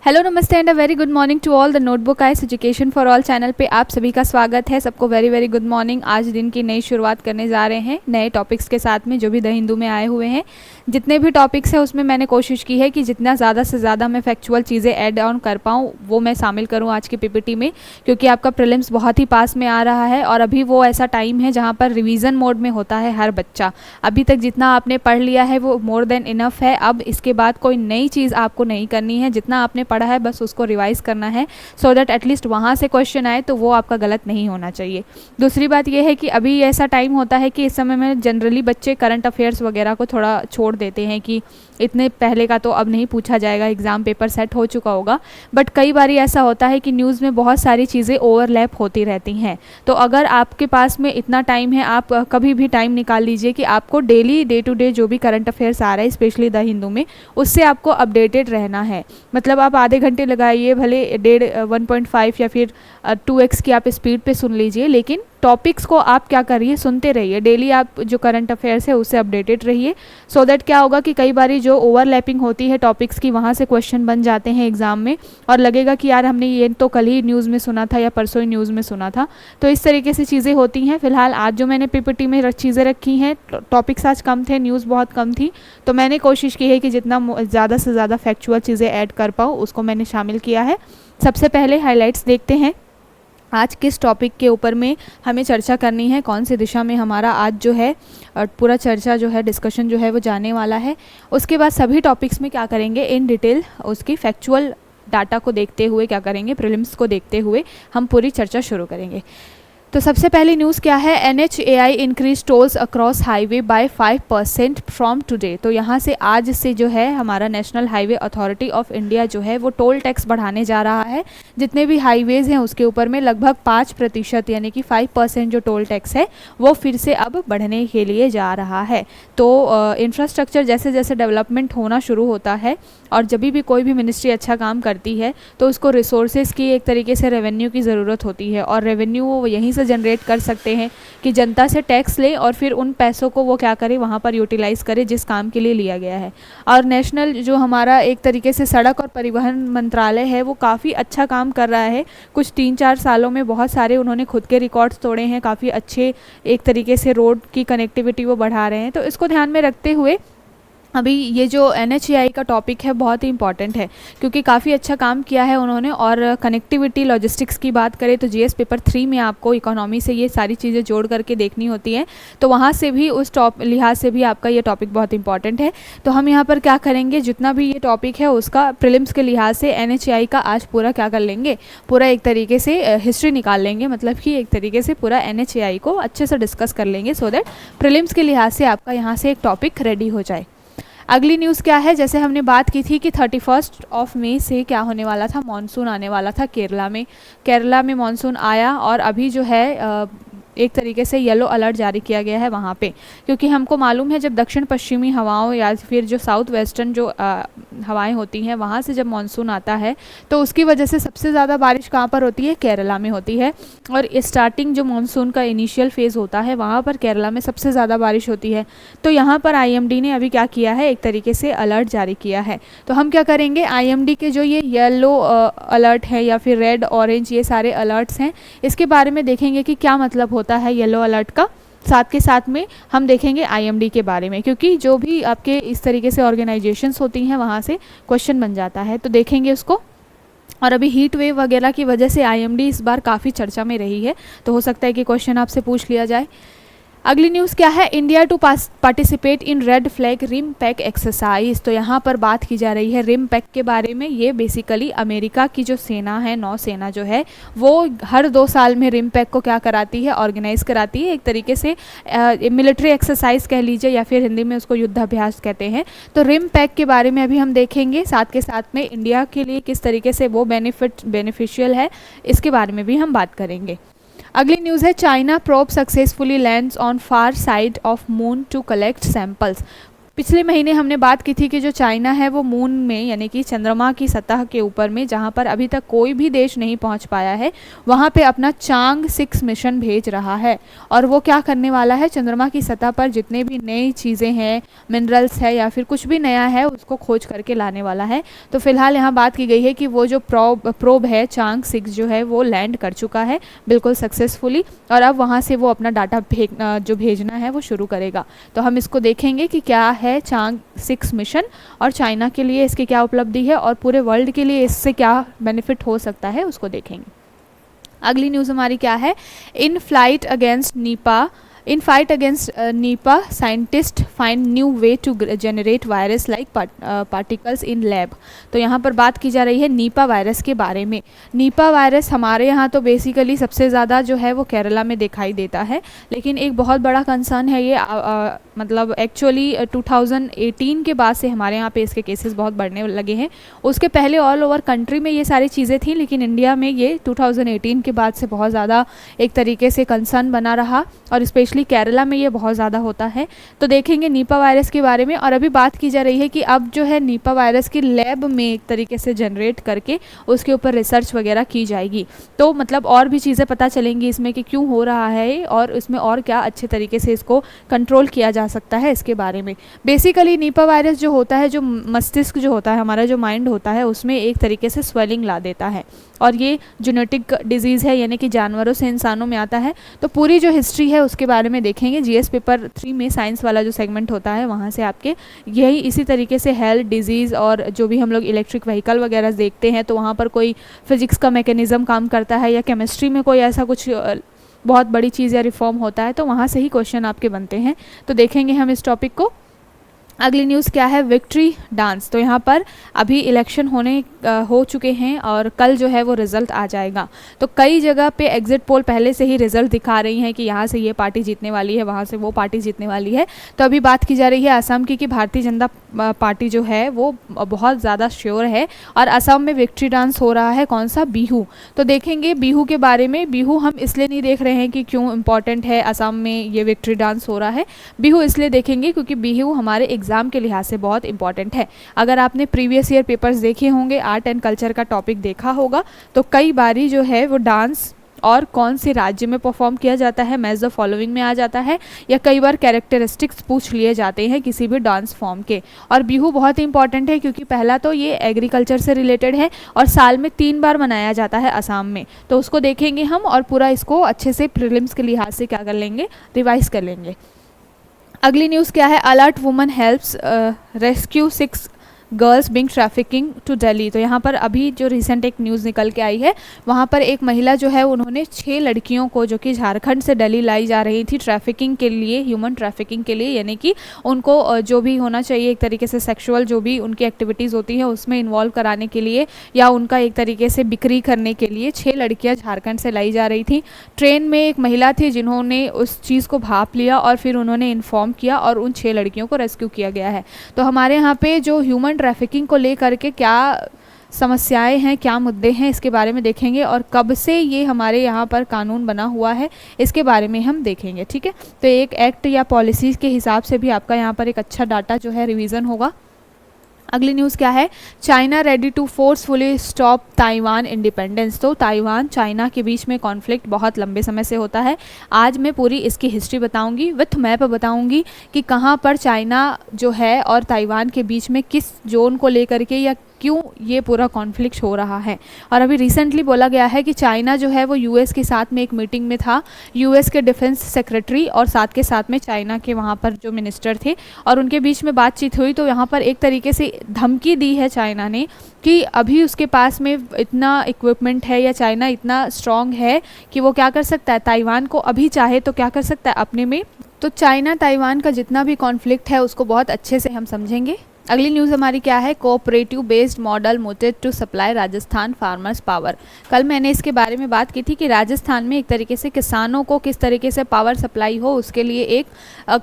Hello नमस्ते and a very good morning to all the notebook ice education for all channel पे आप सभी का स्वागत है। सबको वेरी वेरी गुड मॉर्निंग। आज दिन की नई शुरुआत करने जा रहे हैं नए टॉपिक्स के साथ में जो भी द हिंदू में आए हुए हैं। जितने भी टॉपिक्स हैं उसमें मैंने कोशिश की है कि जितना ज़्यादा से ज़्यादा मैं फैक्चुअल चीज़ें ऐड ऑन कर पाऊँ वो मैं शामिल करूँ आज की पीपीटी में, क्योंकि आपका प्रीलिम्स बहुत ही पास में आ रहा है और अभी वो ऐसा टाइम है जहाँ पर रिवीजन मोड में होता है हर बच्चा। अभी तक जितना आपने पढ़ लिया है वो मोर देन इनफ है। अब इसके बाद कोई नई चीज़ आपको नहीं करनी है, जितना आपने पढ़ा है बस उसको रिवाइज करना है सो दैट एटलीस्ट वहाँ से क्वेश्चन आए तो वो आपका गलत नहीं होना चाहिए। दूसरी बात यह है कि अभी ऐसा टाइम होता है कि इस समय में जनरली बच्चे करंट अफेयर्स वगैरह को थोड़ा छोड़ देते हैं कि इतने पहले का तो अब नहीं पूछा जाएगा, एग्ज़ाम पेपर सेट हो चुका होगा। बट कई बार ऐसा होता है कि न्यूज़ में बहुत सारी चीज़ें ओवरलैप होती रहती हैं। तो अगर आपके पास में इतना टाइम है, आप कभी भी टाइम निकाल लीजिए कि आपको डेली डे टू डे जो भी करंट अफेयर्स आ रहा है स्पेशली द हिंदू में, उससे आपको अपडेटेड रहना है। मतलब आप आधे घंटे लगाइए, भले 1.5 या फिर 2x की आप स्पीड पे सुन लीजिए, लेकिन टॉपिक्स को आप क्या करिए, सुनते रहिए। डेली आप जो करंट अफेयर्स है उससे अपडेटेड रहिए सो दैट क्या होगा कि कई बारी जो ओवरलैपिंग होती है टॉपिक्स की वहाँ से क्वेश्चन बन जाते हैं एग्जाम में और लगेगा कि यार हमने ये तो कल ही न्यूज़ में सुना था या परसों ही न्यूज़ में सुना था। तो इस तरीके से चीज़ें होती हैं। फिलहाल आज जो मैंने पीपीटी में चीज़ें रखी हैं, टॉपिक्स आज कम थे, न्यूज़ बहुत कम थी, तो मैंने कोशिश की है कि जितना ज़्यादा से ज़्यादा फैक्चुअल चीज़ें ऐड कर पाऊँ उसको मैंने शामिल किया है। सबसे पहले हाइलाइट्स देखते हैं आज किस टॉपिक के ऊपर में हमें चर्चा करनी है, कौन सी दिशा में हमारा आज जो है पूरा चर्चा जो है डिस्कशन जो है वो जाने वाला है। उसके बाद सभी टॉपिक्स में क्या करेंगे इन डिटेल उसकी फैक्चुअल डाटा को देखते हुए क्या करेंगे, प्रीलिम्स को देखते हुए हम पूरी चर्चा शुरू करेंगे। तो सबसे पहली न्यूज़ क्या है, NHAI increase tolls across highway by 5% from today. तो यहाँ से आज से जो है हमारा national highway authority of India जो है वो टोल टैक्स बढ़ाने जा रहा है। जितने भी हाईवेज़ हैं उसके ऊपर में लगभग 5% यानी कि 5% जो टोल टैक्स है वो फिर से अब बढ़ने के लिए जा रहा है। तो इंफ्रास्ट्रक्चर जैसे जैसे डेवलपमेंट होना शुरू होता है और जब भी कोई भी मिनिस्ट्री अच्छा काम करती है तो उसको रिसोर्सेज की एक तरीके से रेवेन्यू की ज़रूरत होती है और रेवेन्यू वो यहीं से जनरेट कर सकते हैं कि जनता से टैक्स ले और फिर उन पैसों को वो क्या करे, वहाँ पर यूटिलाइज़ करे जिस काम के लिए लिया गया है। और नेशनल जो हमारा एक तरीके से सड़क और परिवहन मंत्रालय है वो काफ़ी अच्छा काम कर रहा है। कुछ 3-4 सालों में बहुत सारे उन्होंने खुद के रिकॉर्ड्स तोड़े हैं, काफ़ी अच्छे एक तरीके से रोड की कनेक्टिविटी वो बढ़ा रहे हैं। तो इसको ध्यान में रखते हुए अभी ये जो NHAI का टॉपिक है बहुत ही इंपॉर्टेंट है क्योंकि काफ़ी अच्छा काम किया है उन्होंने। और कनेक्टिविटी लॉजिस्टिक्स की बात करें तो GS पेपर 3 में आपको इकोनॉमी से ये सारी चीज़ें जोड़ करके देखनी होती हैं, तो वहाँ से भी उस लिहाज से भी आपका ये टॉपिक बहुत इंपॉर्टेंट है। तो हम यहाँ पर क्या करेंगे, जितना भी ये टॉपिक है उसका प्रीलिम्स के लिहाज से NHAI का आज पूरा क्या कर लेंगे, पूरा एक तरीके से हिस्ट्री निकाल लेंगे, मतलब कि एक तरीके से पूरा NHAI को अच्छे से डिस्कस कर लेंगे सो दैट प्रीलिम्स के लिहाज से आपका यहाँ से एक टॉपिक रेडी हो जाए। अगली न्यूज़ क्या है, जैसे हमने बात की थी कि 31 मई से क्या होने वाला था, मानसून आने वाला था केरला में मानसून आया और अभी जो है एक तरीके से येलो अलर्ट जारी किया गया है वहाँ पे, क्योंकि हमको मालूम है जब दक्षिण पश्चिमी हवाओं या फिर जो साउथ वेस्टर्न जो हवाएं होती हैं वहाँ से जब मानसून आता है तो उसकी वजह से सबसे ज़्यादा बारिश कहाँ पर होती है, केरला में होती है। और स्टार्टिंग जो मानसून का इनिशियल फेज़ होता है वहाँ पर केरला में सबसे ज़्यादा बारिश होती है। तो यहाँ पर IMD ने अभी क्या किया है, एक तरीके से अलर्ट जारी किया है। तो हम क्या करेंगे, IMD के जो ये येलो अलर्ट है या फिर रेड ऑरेंज ये सारे अलर्ट्स हैं, इसके बारे में देखेंगे कि क्या मतलब होता है येलो अलर्ट का। साथ के साथ में हम देखेंगे IMD के बारे में, क्योंकि जो भी आपके इस तरीके से ऑर्गेनाइजेशंस होती हैं वहाँ से क्वेश्चन बन जाता है, तो देखेंगे उसको। और अभी हीट वेव वगैरह की वजह से IMD इस बार काफ़ी चर्चा में रही है, तो हो सकता है कि क्वेश्चन आपसे पूछ लिया जाए। अगली न्यूज़ क्या है, India to participate in Red Flag RIMPAC exercise. तो यहाँ पर बात की जा रही है रिम पैक के बारे में। ये बेसिकली अमेरिका की जो सेना है, नौसेना जो है, वो हर 2 साल में रिम पैक को क्या कराती है, ऑर्गेनाइज कराती है। एक तरीके से मिलिट्री एक्सरसाइज कह लीजिए या फिर हिंदी में उसको युद्धाभ्यास कहते हैं। तो रिम पैक के बारे में अभी हम देखेंगे, साथ के साथ में इंडिया के लिए किस तरीके से वो बेनिफिशियल है इसके बारे में भी हम बात करेंगे। अगली न्यूज़ है, China probe successfully lands on far side of moon to collect samples. पिछले महीने हमने बात की थी कि जो चाइना है वो मून में यानी कि चंद्रमा की सतह के ऊपर में, जहाँ पर अभी तक कोई भी देश नहीं पहुँच पाया है, वहाँ पे अपना चांग 6 मिशन भेज रहा है। और वो क्या करने वाला है, चंद्रमा की सतह पर जितने भी नई चीज़ें हैं, मिनरल्स है या फिर कुछ भी नया है, उसको खोज करके लाने वाला है। तो फिलहाल यहाँ बात की गई है कि वो जो प्रोब है चांग 6 जो है वो लैंड कर चुका है बिल्कुल सक्सेसफुली, और अब वहाँ से वो अपना डाटा जो भेजना है वो शुरू करेगा। तो हम इसको देखेंगे कि क्या है चांग 6 मिशन और चाइना के लिए इसकी क्या उपलब्धि है और पूरे वर्ल्ड के लिए इससे क्या बेनिफिट हो सकता है, उसको देखेंगे। अगली न्यूज़ हमारी क्या है, in fight against Nipah scientist find new way to generate virus like particles in lab. तो यहाँ पर बात की जा रही है नीपा वायरस के बारे में। नीपा वायरस हमारे यहाँ तो बेसिकली सबसे ज़्यादा जो है वो केरला में दिखाई देता है, लेकिन एक बहुत बड़ा कंसर्न है ये, मतलब एक्चुअली 2018 के बाद से हमारे यहाँ पे इसके केसेस बहुत बढ़ने लगे हैं। उसके पहले ऑल ओवर कंट्री में ये सारी चीज़ें थी, लेकिन इंडिया में ये 2018 के बाद से बहुत ज़्यादा एक तरीके से कंसर्न बना रहा, और स्पेशली केरला में ये बहुत ज़्यादा होता है। तो देखेंगे नीपा वायरस के बारे में। और अभी बात की जा रही है कि अब जो है नीपा वायरस की लैब में एक तरीके से जनरेट करके उसके ऊपर रिसर्च वगैरह की जाएगी। तो मतलब और भी चीज़ें पता चलेंगी इसमें कि क्यों हो रहा है और इसमें और क्या अच्छे तरीके से इसको कंट्रोल किया जा सकता है, इसके बारे में। बेसिकली नीपा वायरस जो होता है, जो मस्तिष्क जो होता है, हमारा जो माइंड होता है, उसमें एक तरीके से स्वेलिंग ला देता है, और ये जेनेटिक डिजीज़ है, यानी कि जानवरों से इंसानों में आता है। तो पूरी जो हिस्ट्री है उसके बारे में देखेंगे। जीएस पेपर 3 में साइंस वाला जो सेगमेंट होता है वहाँ से आपके यही इसी तरीके से हेल्थ डिजीज़ और जो भी हम लोग इलेक्ट्रिक व्हीकल वगैरह देखते हैं, तो वहाँ पर कोई फिजिक्स का मैकेनिज़्म काम करता है या केमिस्ट्री में कोई ऐसा कुछ बहुत बड़ी चीज़ या रिफॉर्म होता है, तो वहाँ से ही क्वेश्चन आपके बनते हैं। तो देखेंगे हम इस टॉपिक को। अगली न्यूज़ क्या है, विक्ट्री डांस। तो यहाँ पर अभी इलेक्शन हो चुके हैं और कल जो है वो रिज़ल्ट आ जाएगा। तो कई जगह पे एग्जिट पोल पहले से ही रिज़ल्ट दिखा रही हैं कि यहाँ से ये पार्टी जीतने वाली है, वहाँ से वो पार्टी जीतने वाली है। तो अभी बात की जा रही है असम की कि भारतीय जनता पार्टी जो है वो बहुत ज़्यादा श्योर है, और असम में विक्ट्री डांस हो रहा है, कौन सा, बिहू। तो देखेंगे बिहू के बारे में। बिहू हम इसलिए नहीं देख रहे हैं कि क्यों इम्पॉर्टेंट है असम में ये विक्ट्री डांस हो रहा है, बिहू इसलिए देखेंगे क्योंकि बिहू हमारे एग्ज़ाम के लिहाज से बहुत इंपॉर्टेंट है। अगर आपने प्रीवियस ईयर पेपर्स देखे होंगे, आर्ट एंड कल्चर का टॉपिक देखा होगा, तो कई बारी जो है वो डांस और कौन से राज्य में परफॉर्म किया जाता है, मैच द फॉलोइंग में आ जाता है, या कई बार कैरेक्टरिस्टिक्स पूछ लिए जाते हैं किसी भी डांस फॉर्म के। और बिहू बहुत ही इंपॉर्टेंट है क्योंकि पहला तो ये एग्रीकल्चर से रिलेटेड है और साल में 3 बार मनाया जाता है असम में। तो उसको देखेंगे हम और पूरा इसको अच्छे से प्रीलिम्स के लिहाज से क्या कर लेंगे, रिवाइज कर लेंगे। अगली न्यूज़ क्या है, alert woman helps rescue 6 girls being trafficking to Delhi. तो यहाँ पर अभी जो रिसेंट एक न्यूज़ निकल के आई है, वहाँ पर एक महिला जो है उन्होंने 6 लड़कियों को जो कि झारखंड से दिल्ली लाई जा रही थी ट्रैफिकिंग के लिए, ह्यूमन ट्रैफिकिंग के लिए, यानी कि उनको जो भी होना चाहिए एक तरीके से सेक्सुअल जो भी उनकी एक्टिविटीज़ होती हैं उसमें इन्वॉल्व कराने के लिए या उनका एक तरीके से बिक्री करने के लिए 6 लड़कियाँ झारखंड से लाई जा रही थी। ट्रेन में एक महिला थी जिन्होंने उस चीज़ को भाप लिया और फिर उन्होंने इन्फॉर्म किया और उन 6 लड़कियों को रेस्क्यू किया गया है। तो हमारे यहाँ पे जो ह्यूमन ट्रैफिकिंग को लेकर के क्या समस्याएं हैं, क्या मुद्दे हैं, इसके बारे में देखेंगे, और कब से ये हमारे यहाँ पर कानून बना हुआ है इसके बारे में हम देखेंगे। ठीक है, तो एक एक्ट या पॉलिसीज़ के हिसाब से भी आपका यहाँ पर एक अच्छा डाटा जो है रिवीजन होगा। अगली न्यूज़ क्या है, China ready to forcefully stop Taiwan independence. तो ताइवान चाइना के बीच में कॉन्फ्लिक्ट बहुत लंबे समय से होता है। आज मैं पूरी इसकी हिस्ट्री बताऊंगी, विथ मैप बताऊंगी कि कहाँ पर चाइना जो है और ताइवान के बीच में किस जोन को लेकर के या क्यों ये पूरा कॉन्फ्लिक्ट हो रहा है। और अभी रिसेंटली बोला गया है कि चाइना जो है वो यूएस के साथ में एक मीटिंग में था, यूएस के डिफेंस सेक्रेटरी और साथ के साथ में चाइना के वहाँ पर जो मिनिस्टर थे, और उनके बीच में बातचीत हुई। तो यहाँ पर एक तरीके से धमकी दी है चाइना ने कि अभी उसके पास में इतना इक्विपमेंट है या चाइना इतना स्ट्रॉन्ग है कि वो क्या कर सकता है, ताइवान को अभी चाहे तो क्या कर सकता है अपने में। तो चाइना ताइवान का जितना भी कॉन्फ्लिक्ट है उसको बहुत अच्छे से हम समझेंगे। अगली न्यूज़ हमारी क्या है, cooperative based model mooted to supply Rajasthan farmers power. कल मैंने इसके बारे में बात की थी कि राजस्थान में एक तरीके से किसानों को किस तरीके से पावर सप्लाई हो, उसके लिए एक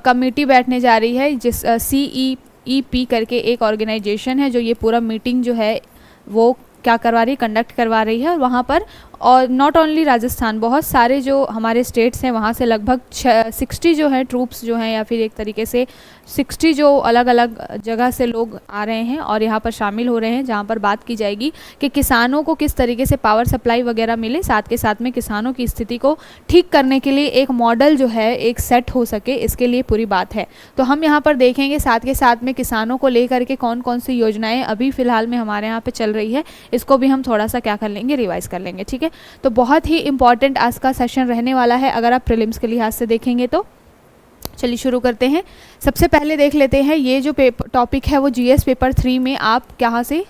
कमेटी बैठने जा रही है, जिस CEEP करके एक ऑर्गेनाइजेशन है जो ये पूरा मीटिंग जो है वो क्या करवा रही है, कंडक्ट करवा रही है। और वहाँ पर और नॉट ओनली राजस्थान, बहुत सारे जो हमारे स्टेट्स हैं वहाँ से लगभग 60 जो है ट्रूप्स जो हैं, या फिर एक तरीके से 60 जो अलग अलग जगह से लोग आ रहे हैं और यहाँ पर शामिल हो रहे हैं, जहाँ पर बात की जाएगी कि किसानों को किस तरीके से पावर सप्लाई वगैरह मिले, साथ के साथ में किसानों की स्थिति को ठीक करने के लिए एक मॉडल जो है एक सेट हो सके, इसके लिए पूरी बात है। तो हम यहाँ पर देखेंगे साथ के साथ में किसानों को लेकर के कौन कौन सी योजनाएं अभी फ़िलहाल में हमारे यहाँ पे चल रही है, इसको भी हम थोड़ा सा क्या कर लेंगे, रिवाइज कर लेंगे। ठीक है, तो बहुत ही इंपॉर्टेंट आज का सेशन रहने वाला है अगर आप प्रीलिम्स के लिहाज से देखेंगे तो। चलिए शुरू करते हैं। सबसे पहले देख लेते हैं ये जो टॉपिक है वो जीएस पेपर 3 में आप कहाँ से,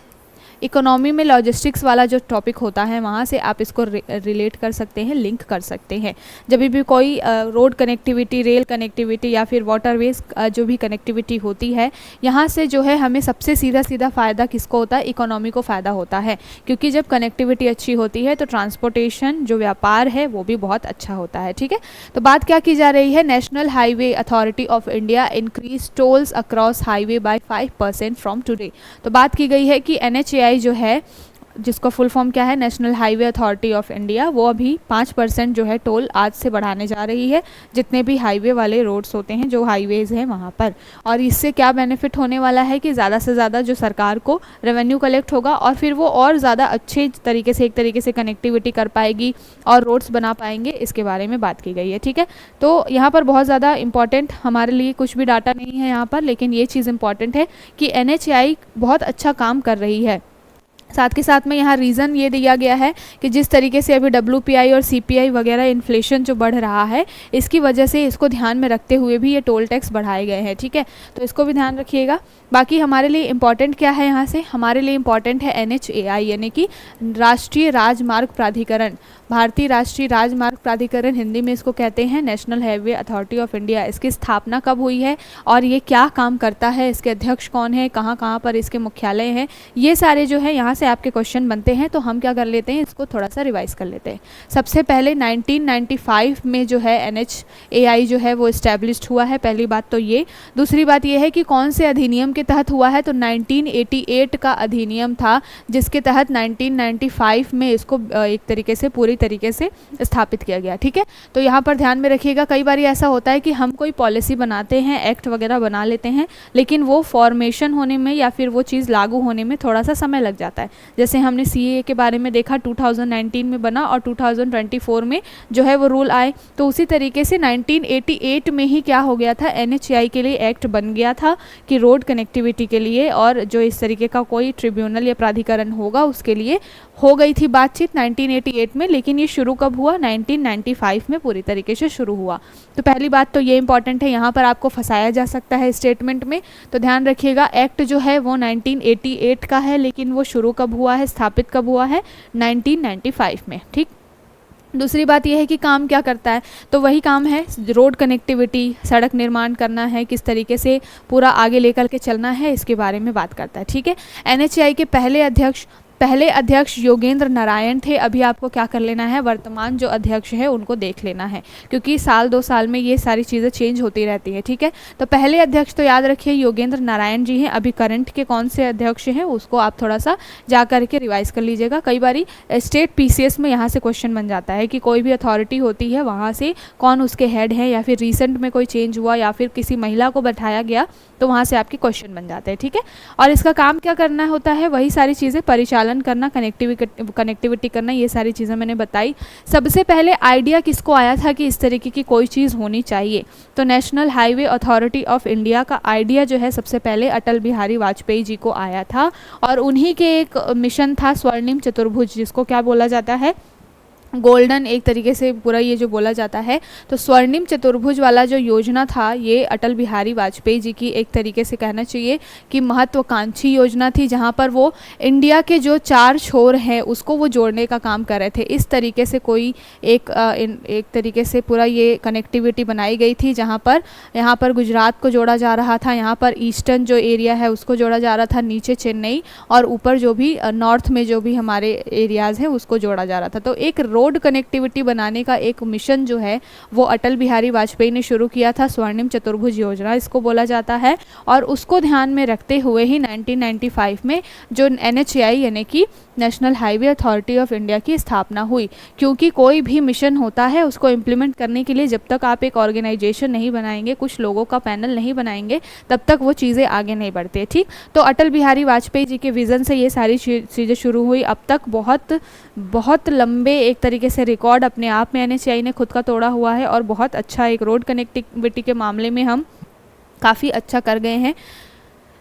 इकोनॉमी में लॉजिस्टिक्स वाला जो टॉपिक होता है वहाँ से आप इसको रिलेट कर सकते हैं, लिंक कर सकते हैं। जब भी कोई रोड कनेक्टिविटी, रेल कनेक्टिविटी या फिर वाटरवेज जो भी कनेक्टिविटी होती है, यहाँ से जो है हमें सबसे सीधा सीधा फ़ायदा किसको होता है, इकोनॉमी को फ़ायदा होता है। क्योंकि जब कनेक्टिविटी अच्छी होती है तो ट्रांसपोर्टेशन जो व्यापार है वो भी बहुत अच्छा होता है। ठीक है, तो बात क्या की जा रही है, national highway authority of India increase tolls across highway by 5% from today. तो बात की गई है कि NHAI जो है, जिसका फुल फॉर्म क्या है, national highway authority of India, वो अभी 5% जो है टोल आज से बढ़ाने जा रही है जितने भी हाईवे वाले रोड्स होते हैं, जो हाईवेज़ हैं वहाँ पर। और इससे क्या बेनिफिट होने वाला है कि ज़्यादा से ज़्यादा जो सरकार को रेवेन्यू कलेक्ट होगा और फिर वो और ज़्यादा अच्छे तरीके से, एक तरीके से कनेक्टिविटी कर पाएगी और रोड्स बना पाएंगे, इसके बारे में बात की गई है। ठीक है, तो यहाँ पर बहुत ज़्यादा इंपॉर्टेंट हमारे लिए कुछ भी डाटा नहीं है यहाँ पर, लेकिन ये चीज़ इंपॉर्टेंट है कि NHAI बहुत अच्छा काम कर रही है। साथ के साथ में यहाँ रीज़न ये दिया गया है कि जिस तरीके से अभी WPI और CPI वगैरह इन्फ्लेशन जो बढ़ रहा है, इसकी वजह से इसको ध्यान में रखते हुए भी ये टोल टैक्स बढ़ाए गए हैं। ठीक है, तो इसको भी ध्यान रखिएगा। बाकी हमारे लिए इम्पॉर्टेंट क्या है, यहाँ से हमारे लिए इम्पॉर्टेंट है NHAI यानी कि राष्ट्रीय राजमार्ग प्राधिकरण। भारतीय राष्ट्रीय राजमार्ग प्राधिकरण, हिंदी में इसको कहते हैं national highway authority of India. इसकी स्थापना कब हुई है और ये क्या काम करता है, इसके अध्यक्ष कौन है, कहाँ कहाँ पर इसके मुख्यालय हैं, ये सारे जो है यहाँ से आपके क्वेश्चन बनते हैं। तो हम क्या कर लेते हैं, इसको थोड़ा सा रिवाइज कर लेते हैं। सबसे पहले 1995 में जो है NHAI जो है वो इस्टेब्लिश्ड हुआ है, पहली बात तो ये। दूसरी बात ये है कि कौन से अधिनियम के तहत हुआ है, तो 1988 का अधिनियम था जिसके तहत 1995 में इसको एक तरीके से, पूरी तरीके से स्थापित किया गया। ठीक है, तो यहाँ पर ध्यान में रखिएगा, कई बार ऐसा होता है कि हम कोई पॉलिसी बनाते हैं, एक्ट वगैरह बना लेते हैं, लेकिन वो फॉर्मेशन होने में या फिर वो चीज़ लागू होने में थोड़ा सा समय लग जाता है। जैसे हमने CAA के बारे में देखा, 2019 में बना और 2024 में जो है वो रूल आए। तो उसी तरीके से 1988 में ही क्या हो गया था, NHAI के लिए एक्ट बन गया था कि रोड कनेक्टिविटी के लिए और जो इस तरीके का कोई ट्रिब्यूनल या प्राधिकरण होगा उसके लिए हो गई थी बातचीत 1988 में। लेकिन ये शुरू कब हुआ, 1995 में पूरी तरीके से शुरू हुआ। तो पहली बात तो ये इंपॉर्टेंट है, यहाँ पर आपको फंसाया जा सकता है स्टेटमेंट में, तो ध्यान रखिएगा। एक्ट जो है वो 1988 का है, लेकिन वो शुरू कब हुआ है, स्थापित कब हुआ है, 1995 में। ठीक, दूसरी बात यह है कि काम क्या करता है, तो वही काम है रोड कनेक्टिविटी, सड़क निर्माण करना है, किस तरीके से पूरा आगे लेकर के चलना है, इसके बारे में बात करता है। ठीक है, NHAI के पहले अध्यक्ष योगेंद्र नारायण थे। अभी आपको क्या कर लेना है, वर्तमान जो अध्यक्ष है उनको देख लेना है, क्योंकि साल 2 साल में ये सारी चीज़ें चेंज होती रहती हैं। ठीक है, तो पहले अध्यक्ष तो याद रखिए योगेंद्र नारायण जी हैं। अभी करंट के कौन से अध्यक्ष हैं उसको आप थोड़ा सा जा करके रिवाइज कर लीजिएगा। कई बार स्टेट PCS में यहाँ से क्वेश्चन बन जाता है कि कोई भी अथॉरिटी होती है वहाँ से कौन उसके हेड है, या फिर रिसेंट में कोई चेंज हुआ या फिर किसी महिला को बैठाया गया, तो वहाँ से आपके क्वेश्चन बन जाते हैं। ठीक है, और इसका काम क्या करना होता है, वही सारी चीज़ें, परिचालन करना, कनेक्टिविटी करना, ये सारी चीज़ें मैंने बताई। सबसे पहले आइडिया किसको आया था कि इस तरीके की कोई चीज़ होनी चाहिए, तो national highway authority of India का आइडिया जो है सबसे पहले अटल बिहारी वाजपेयी जी को आया था। और उन्हीं के एक मिशन था स्वर्णिम चतुर्भुज, जिसको क्या बोला जाता है, गोल्डन, एक तरीके से पूरा ये जो बोला जाता है। तो स्वर्णिम चतुर्भुज वाला जो योजना था ये अटल बिहारी वाजपेयी जी की एक तरीके से कहना चाहिए कि महत्वाकांक्षी योजना थी, जहाँ पर वो इंडिया के जो 4 छोर हैं उसको वो जोड़ने का काम कर रहे थे। इस तरीके से कोई एक तरीके से पूरा ये कनेक्टिविटी बनाई गई थी, जहाँ पर यहाँ पर गुजरात को जोड़ा जा रहा था, यहाँ पर ईस्टर्न जो एरिया है उसको जोड़ा जा रहा था, नीचे चेन्नई, और ऊपर जो भी नॉर्थ में जो भी हमारे एरियाज़ हैं उसको जोड़ा जा रहा था। तो एक रोड कनेक्टिविटी बनाने का एक मिशन जो है वो अटल बिहारी वाजपेयी ने शुरू किया था, स्वर्णिम चतुर्भुज योजना इसको बोला जाता है। और उसको ध्यान में रखते हुए ही 1995 में जो NHAI यानी कि national highway authority of India की स्थापना हुई। क्योंकि कोई भी मिशन होता है उसको इम्प्लीमेंट करने के लिए जब तक आप एक ऑर्गेनाइजेशन नहीं बनाएंगे, कुछ लोगों का पैनल नहीं बनाएंगे, तब तक वो चीज़ें आगे नहीं बढ़ती। ठीक, तो अटल बिहारी वाजपेयी जी के विज़न से ये सारी चीज़ें शुरू हुई। अब तक बहुत बहुत लंबे एक तरीके से रिकॉर्ड अपने आप में NHAI ने खुद का तोड़ा हुआ है और बहुत अच्छा एक रोड कनेक्टिविटी के मामले में हम काफ़ी अच्छा कर गए हैं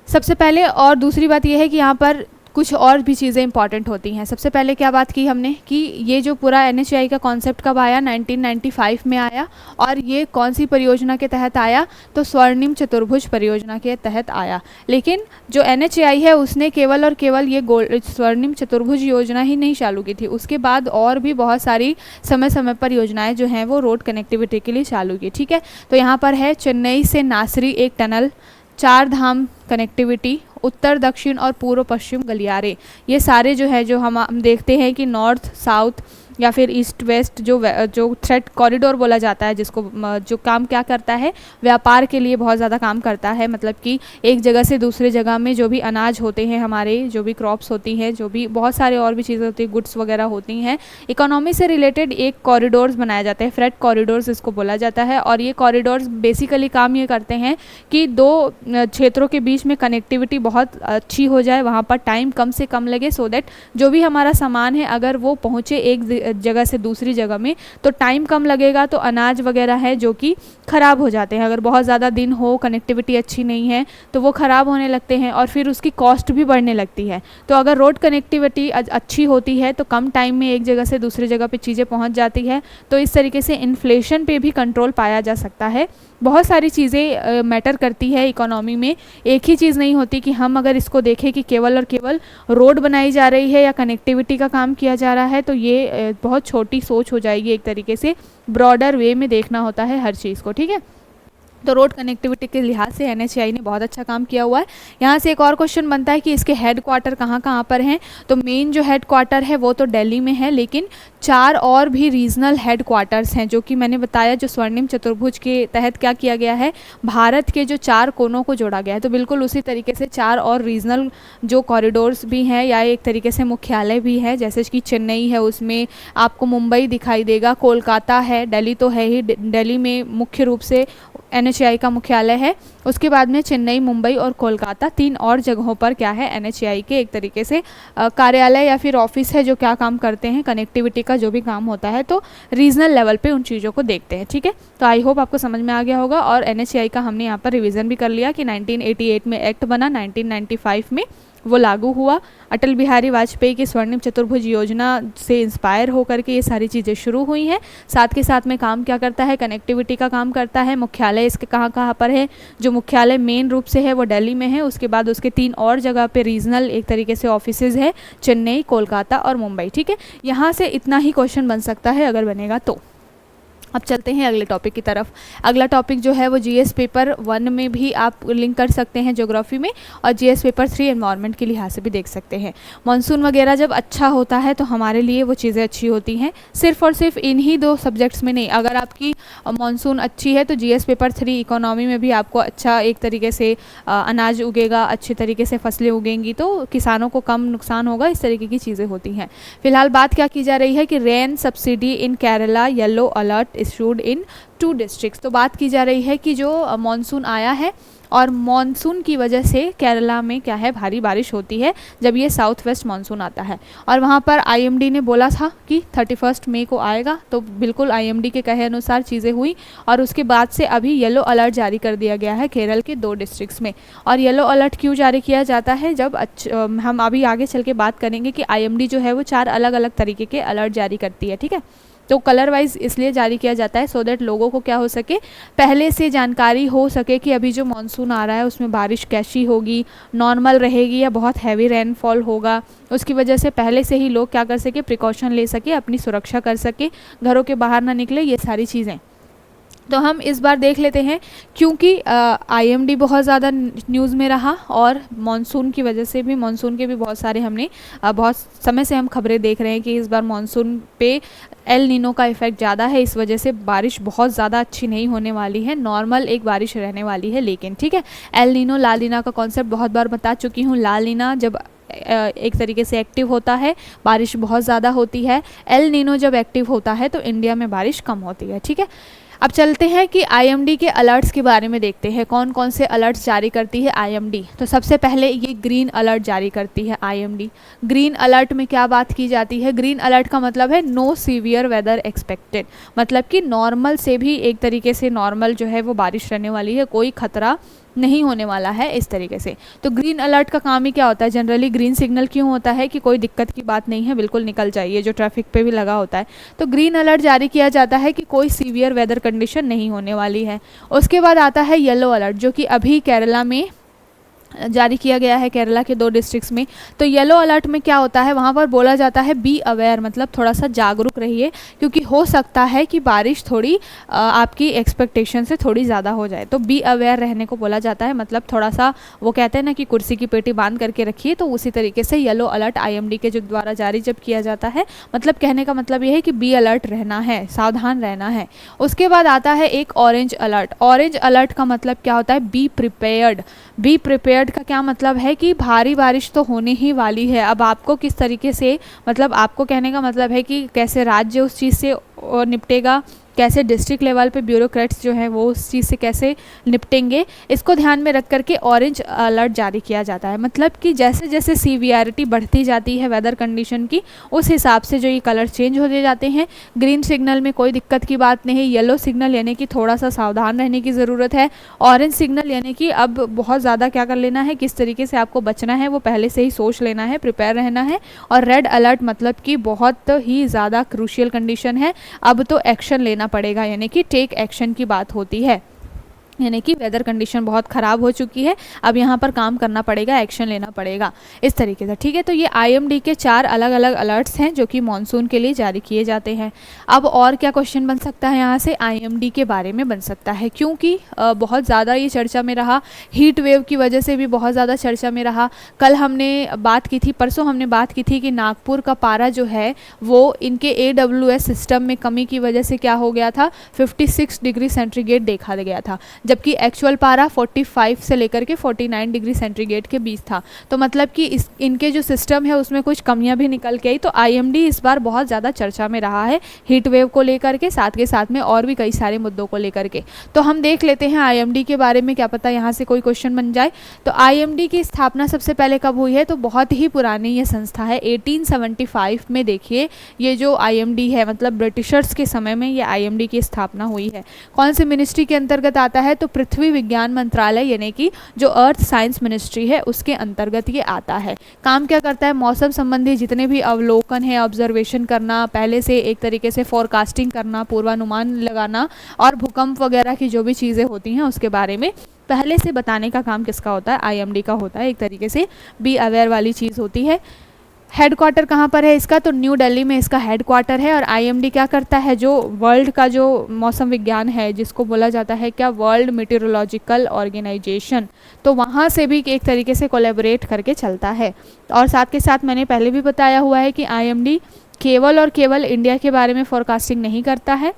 सबसे पहले। और दूसरी बात यह है कि यहाँ पर कुछ और भी चीज़ें इंपॉर्टेंट होती हैं। सबसे पहले क्या बात की हमने कि ये जो पूरा NHAI का कॉन्सेप्ट कब आया, 1995 में आया। और ये कौन सी परियोजना के तहत आया, तो स्वर्णिम चतुर्भुज परियोजना के तहत आया। लेकिन जो NHAI है उसने केवल और केवल ये स्वर्णिम चतुर्भुज योजना ही नहीं चालू की थी, उसके बाद और भी बहुत सारी समय समय पर योजनाएँ जो हैं वो रोड कनेक्टिविटी के लिए चालू की। ठीक है, तो यहाँ पर है चेन्नई से नासरी एक टनल, 4 धाम कनेक्टिविटी, उत्तर दक्षिण और पूर्व पश्चिम गलियारे। ये सारे जो है जो हम देखते हैं कि नॉर्थ साउथ या फिर ईस्ट वेस्ट जो थ्रेड कॉरिडोर बोला जाता है, जिसको जो काम क्या करता है, व्यापार के लिए बहुत ज़्यादा काम करता है। मतलब कि एक जगह से दूसरे जगह में जो भी अनाज होते हैं, हमारे जो भी क्रॉप्स होती हैं, जो भी बहुत सारे और भी चीज़ें होती हैं, गुड्स वगैरह होती हैं, इकोनॉमी से रिलेटेड एक कॉरिडोर्स बनाया जाता है, फ्रेट कॉरिडोर्स इसको बोला जाता है। और ये कॉरिडोर्स बेसिकली काम ये करते हैं कि दो क्षेत्रों के बीच में कनेक्टिविटी बहुत अच्छी हो जाए, वहाँ पर टाइम कम से कम लगे, सो दैट जो भी हमारा सामान है अगर वो पहुँचे एक जगह से दूसरी जगह में तो टाइम कम लगेगा, तो अनाज वगैरह है जो कि ख़राब हो जाते हैं। अगर बहुत ज़्यादा दिन हो, कनेक्टिविटी अच्छी नहीं है तो वो ख़राब होने लगते हैं और फिर उसकी कॉस्ट भी बढ़ने लगती है। तो अगर रोड कनेक्टिविटी अच्छी होती है तो कम टाइम में एक जगह से दूसरी जगह पे चीज़ें पहुंच जाती है। तो इस तरीके से इन्फ्लेशन पे भी कंट्रोल पाया जा सकता है। बहुत सारी चीज़ें मैटर करती है इकोनॉमी में, एक ही चीज़ नहीं होती कि हम अगर इसको देखें कि केवल और केवल रोड बनाई जा रही है या कनेक्टिविटी का काम किया जा रहा है, तो ये बहुत छोटी सोच हो जाएगी। एक तरीके से ब्रॉडर वे में देखना होता है हर चीज़ को। ठीक है, तो रोड कनेक्टिविटी के लिहाज से NHAI ने बहुत अच्छा काम किया हुआ है। यहाँ से एक और क्वेश्चन बनता है कि इसके हेड क्वार्टर कहाँ कहाँ पर हैं। तो मेन जो हेड क्वार्टर है वो तो दिल्ली में है, लेकिन 4 और भी रीजनल हेड क्वार्टर्स हैं, जो कि मैंने बताया जो स्वर्णिम चतुर्भुज के तहत क्या किया गया है, भारत के जो 4 कोनों को जोड़ा गया है। तो बिल्कुल उसी तरीके से 4 और रीजनल जो कॉरिडोर्स भी हैं या एक तरीके से मुख्यालय भी है, जैसे कि चेन्नई है, उसमें आपको मुंबई दिखाई देगा, कोलकाता है, दिल्ली तो है ही, दिल्ली में मुख्य रूप से NHAI का मुख्यालय है। उसके बाद में चेन्नई, मुंबई और कोलकाता, 3 और जगहों पर क्या है, NHAI के एक तरीके से कार्यालय या फिर ऑफिस है जो क्या काम करते हैं, कनेक्टिविटी का जो भी काम होता है। तो रीजनल लेवल पे उन चीज़ों को देखते हैं। ठीक है, तो आई होप आपको समझ में आ गया होगा। और NHAI का हमने यहाँ पर रिवीजन भी कर लिया कि 1988 में एक्ट बना, 1995 में वो लागू हुआ। अटल बिहारी वाजपेयी की स्वर्णिम चतुर्भुज योजना से इंस्पायर होकर के ये सारी चीज़ें शुरू हुई हैं। साथ के साथ में काम क्या करता है, कनेक्टिविटी का काम करता है। मुख्यालय इसके कहाँ कहाँ पर है, जो मुख्यालय मेन रूप से है वो दिल्ली में है। उसके बाद उसके 3 और जगह पे रीजनल एक तरीके से ऑफिसेज है, चेन्नई, कोलकाता और मुंबई। ठीक है, यहाँ से इतना ही क्वेश्चन बन सकता है अगर बनेगा तो। अब चलते हैं अगले टॉपिक की तरफ। अगला टॉपिक जो है वो GS पेपर 1 में भी आप लिंक कर सकते हैं ज्योग्राफी में, और GS पेपर 3 एनवायरनमेंट के लिहाज से भी देख सकते हैं। मानसून वगैरह जब अच्छा होता है तो हमारे लिए वो चीज़ें अच्छी होती हैं, सिर्फ और सिर्फ इन्हीं 2 सब्जेक्ट्स में नहीं। अगर आपकी मानसून अच्छी है तो GS पेपर 3 इकोनॉमी में भी आपको अच्छा एक तरीके से अनाज उगेगा, अच्छे तरीके से फसलें उगेंगी, तो किसानों को कम नुकसान होगा। इस तरीके की चीज़ें होती हैं। फिलहाल बात क्या की जा रही है कि rain subsidy in Kerala yellow alert issued in 2 districts. तो बात की जा रही है कि जो मानसून आया है और मानसून की वजह से केरला में क्या है, भारी बारिश होती है जब ये साउथ वेस्ट मानसून आता है। और वहाँ पर IMD ने बोला था कि 31 मई को आएगा, तो बिल्कुल IMD के कहे अनुसार चीज़ें हुई। और उसके बाद से अभी येलो अलर्ट जारी कर दिया गया है केरल के 2 डिस्ट्रिक्ट्स में। और येलो अलर्ट क्यों जारी किया जाता है, जब हम अभी आगे चल के बात करेंगे कि IMD जो है वो 4 अलग अलग तरीके के अलर्ट जारी करती है। ठीक है, तो कलर वाइज इसलिए जारी किया जाता है सो दैट लोगों को क्या हो सके, पहले से जानकारी हो सके कि अभी जो मानसून आ रहा है उसमें बारिश कैसी होगी, नॉर्मल रहेगी या बहुत हैवी रेनफॉल होगा। उसकी वजह से पहले से ही लोग क्या कर सके, प्रिकॉशन ले सके, अपनी सुरक्षा कर सके, घरों के बाहर ना निकले, ये सारी चीज़ें। तो हम इस बार देख लेते हैं, क्योंकि आईएमडी बहुत ज़्यादा न्यूज़ में रहा और मानसून की वजह से भी, मानसून के भी बहुत सारे हमने बहुत समय से हम खबरें देख रहे हैं कि इस बार मानसून पे एल नीनो का इफ़ेक्ट ज़्यादा है, इस वजह से बारिश बहुत ज़्यादा अच्छी नहीं होने वाली है, नॉर्मल एक बारिश रहने वाली है। लेकिन ठीक है, एल नीनो ला नीना का कॉन्सेप्ट बहुत बार बता चुकी हूँ। ला नीना जब एक तरीके से एक्टिव होता है बारिश बहुत ज़्यादा होती है, एल नीनो जब एक्टिव होता है तो इंडिया में बारिश कम होती है। ठीक है, अब चलते हैं कि आईएमडी के अलर्ट्स के बारे में देखते हैं, कौन कौन से अलर्ट्स जारी करती है आईएमडी। तो सबसे पहले ये ग्रीन अलर्ट जारी करती है आईएमडी। ग्रीन अलर्ट में क्या बात की जाती है? ग्रीन अलर्ट का मतलब है नो सीवियर वेदर एक्सपेक्टेड, मतलब कि नॉर्मल से भी एक तरीके से नॉर्मल जो है वो बारिश रहने वाली है, कोई खतरा नहीं होने वाला है इस तरीके से। तो ग्रीन अलर्ट का काम ही क्या होता है? जनरली ग्रीन सिग्नल क्यों होता है कि कोई दिक्कत की बात नहीं है, बिल्कुल निकल जाइए, जो ट्रैफिक पे भी लगा होता है। तो ग्रीन अलर्ट जारी किया जाता है कि कोई सीवियर वेदर कंडीशन नहीं होने वाली है। उसके बाद आता है येलो अलर्ट, जो कि अभी केरला में जारी किया गया है, केरला के 2 डिस्ट्रिक्ट्स में। तो येलो अलर्ट में क्या होता है, वहाँ पर बोला जाता है बी अवेयर, मतलब थोड़ा सा जागरूक रहिए, क्योंकि हो सकता है कि बारिश थोड़ी आपकी एक्सपेक्टेशन से थोड़ी ज़्यादा हो जाए। तो बी अवेयर रहने को बोला जाता है, मतलब थोड़ा सा वो कहते हैं ना कि कुर्सी की पेटी बांध करके रखिए, तो उसी तरीके से येलो अलर्ट आईएमडी के जो द्वारा जारी जब किया जाता है, मतलब कहने का मतलब ये है कि बी अलर्ट रहना है, सावधान रहना है। उसके बाद आता है एक ऑरेंज अलर्ट। ऑरेंज अलर्ट का मतलब क्या होता है? Be prepared. बी प्रिपेयर्ड का क्या मतलब है कि भारी बारिश तो होने ही वाली है। अब आपको किस तरीके से, मतलब आपको कहने का मतलब है कि कैसे राज्य उस चीज़ से निपटेगा, कैसे डिस्ट्रिक्ट लेवल पे ब्यूरोक्रेट्स जो हैं वो उस चीज़ से कैसे निपटेंगे, इसको ध्यान में रख करके ऑरेंज अलर्ट जारी किया जाता है। मतलब कि जैसे जैसे सीवियरिटी बढ़ती जाती है वेदर कंडीशन की, उस हिसाब से जो ये कलर चेंज होते जाते हैं। ग्रीन सिग्नल में कोई दिक्कत की बात नहीं, येलो सिग्नल यानी कि थोड़ा सा सावधान रहने की ज़रूरत है, ऑरेंज सिग्नल यानी कि अब बहुत ज़्यादा क्या कर लेना है, किस तरीके से आपको बचना है वो पहले से ही सोच लेना है, प्रिपेयर रहना है। और रेड अलर्ट मतलब कि बहुत ही ज़्यादा क्रूशियल कंडीशन है, अब तो एक्शन लेना पड़ेगा, यानी कि टेक एक्शन की बात होती है, यानी कि वेदर कंडीशन बहुत ख़राब हो चुकी है, अब यहाँ पर काम करना पड़ेगा, एक्शन लेना पड़ेगा, इस तरीके से। ठीक है, तो ये आईएमडी के 4 अलग अलग अलर्ट्स हैं जो कि मॉनसून के लिए जारी किए जाते हैं। अब और क्या क्वेश्चन बन सकता है यहाँ से? आईएमडी के बारे में बन सकता है, क्योंकि बहुत ज़्यादा ये चर्चा में रहा, हीट वेव की वजह से भी बहुत ज़्यादा चर्चा में रहा। कल हमने बात की थी, परसों हमने बात की थी कि नागपुर का पारा जो है वो इनके AWS सिस्टम में कमी की वजह से क्या हो गया था, 56 डिग्री सेंटीग्रेड देखा गया था, जबकि एक्चुअल पारा 45 से लेकर के 49 डिग्री सेंटीग्रेड के बीच था। तो मतलब कि इनके जो सिस्टम है उसमें कुछ कमियां भी निकल के आई। तो आईएमडी इस बार बहुत ज़्यादा चर्चा में रहा है, हीट वेव को लेकर के, साथ में और भी कई सारे मुद्दों को लेकर के। तो हम देख लेते हैं आईएमडी के बारे में, क्या पता यहाँ से कोई क्वेश्चन बन जाए। तो आईएमडी की स्थापना सबसे पहले कब हुई है? तो बहुत ही पुरानी ये संस्था है, 1875 में देखिए ये जो आईएमडी है, मतलब ब्रिटिशर्स के समय में ये आईएमडी की स्थापना हुई है। कौन से मिनिस्ट्री के अंतर्गत आता है? तो पृथ्वी विज्ञान मंत्रालय, यानी कि जो अर्थ साइंस मिनिस्ट्री है उसके अंतर्गत ये आता है। काम क्या करता है? मौसम संबंधी जितने भी अवलोकन है, ऑब्जर्वेशन करना, पहले से एक तरीके से फोरकास्टिंग करना, पूर्वानुमान लगाना, और भूकंप वगैरह की जो भी चीज़ें होती हैं उसके बारे में पहले से बताने का काम किसका होता है? आईएमडी का होता है। एक तरीके से बी अवेयर वाली चीज़ होती है। हेडक्वार्टर कहाँ पर है इसका? तो न्यू दिल्ली में इसका हेडक्वार्टर है। और आईएमडी क्या करता है? जो वर्ल्ड का जो मौसम विज्ञान है, जिसको बोला जाता है क्या, वर्ल्ड मीटेरोलॉजिकल ऑर्गेनाइजेशन, तो वहाँ से भी एक तरीके से कोलैबोरेट करके चलता है। और साथ के साथ मैंने पहले भी बताया हुआ है कि आईएमडी केवल और केवल इंडिया के बारे में फोरकास्टिंग नहीं करता है,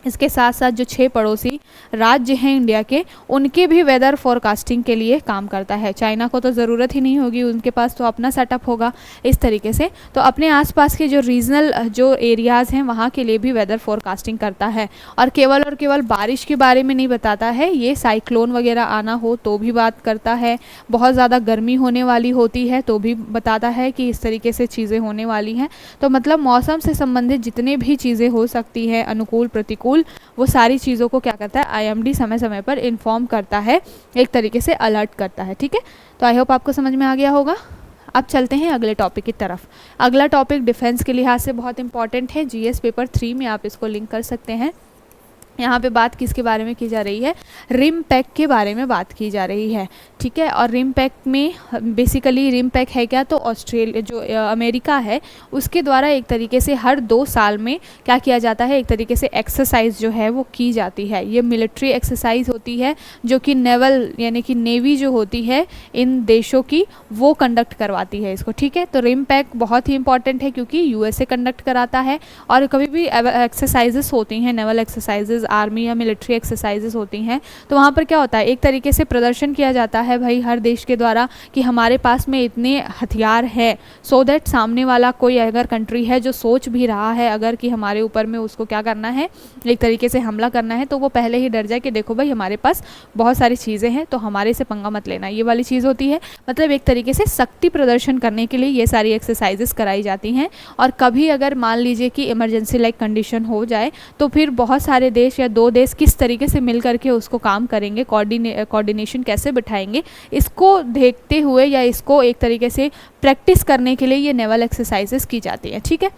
इसके साथ साथ जो 6 पड़ोसी राज्य हैं इंडिया के, उनके भी वेदर फोरकास्टिंग के लिए काम करता है। चाइना को तो ज़रूरत ही नहीं होगी, उनके पास तो अपना सेटअप होगा इस तरीके से। तो अपने आसपास के जो रीजनल जो एरियाज़ हैं वहाँ के लिए भी वेदर फोरकास्टिंग करता है। और केवल बारिश के बारे में नहीं बताता है, ये साइक्लोन वगैरह आना हो तो भी बात करता है, बहुत ज़्यादा गर्मी होने वाली होती है तो भी बताता है कि इस तरीके से चीज़ें होने वाली हैं। तो मतलब मौसम से संबंधित जितने भी चीज़ें हो सकती हैं, अनुकूल प्रतिकूल, वो सारी चीज़ों को क्या करता है? आईएमडी समय समय पर इन्फॉर्म करता है, एक तरीके से अलर्ट करता है। ठीक है, तो आई होप आपको समझ में आ गया होगा। अब चलते हैं अगले टॉपिक की तरफ। अगला टॉपिक डिफेंस के लिहाज से बहुत इंपॉर्टेंट है, जीएस पेपर 3 में आप इसको लिंक कर सकते हैं। यहाँ पे बात किसके बारे में की जा रही है, रिम पैक के बारे में बात की जा रही है, ठीक है। और रिम पैक में बेसिकली रिम पैक है क्या, तो ऑस्ट्रेलिया जो अमेरिका है उसके द्वारा एक तरीके से हर 2 साल में क्या किया जाता है, एक तरीके से एक्सरसाइज जो है वो की जाती है। ये मिलिट्री एक्सरसाइज होती है जो कि नेवल यानी कि नेवी जो होती है इन देशों की वो कंडक्ट करवाती है इसको, ठीक है। तो रिम पैक बहुत ही इंपॉर्टेंट है क्योंकि यूएसए कंडक्ट कराता है। और कभी भी एक्सरसाइजेस होती हैं, नेवल एक्सरसाइजेज, आर्मी या मिलिट्री एक्सरसाइजेज होती हैं, तो वहाँ पर क्या होता है, एक तरीके से प्रदर्शन किया जाता है भाई हर देश के द्वारा कि हमारे पास में इतने हथियार है, सो दैट सामने वाला कोई अगर कंट्री है जो सोच भी रहा है अगर कि हमारे ऊपर में उसको क्या करना है, एक तरीके से हमला करना है, तो वो पहले ही डर जाए कि देखो भाई हमारे पास बहुत सारी चीज़ें हैं तो हमारे से पंगा मत लेना, ये वाली चीज़ होती है। मतलब एक तरीके से शक्ति प्रदर्शन करने के लिए ये सारी एक्सरसाइजेस कराई जाती हैं। और कभी अगर मान लीजिए कि इमरजेंसी लाइक कंडीशन हो जाए तो फिर बहुत सारे देश या 2 देश किस तरीके से मिल करके उसको काम करेंगे, कोऑर्डिनेशन कैसे बिठाएंगे, इसको देखते हुए या इसको एक तरीके से प्रैक्टिस करने के लिए ये नेवल एक्सरसाइजेस की जाती है, ठीक है।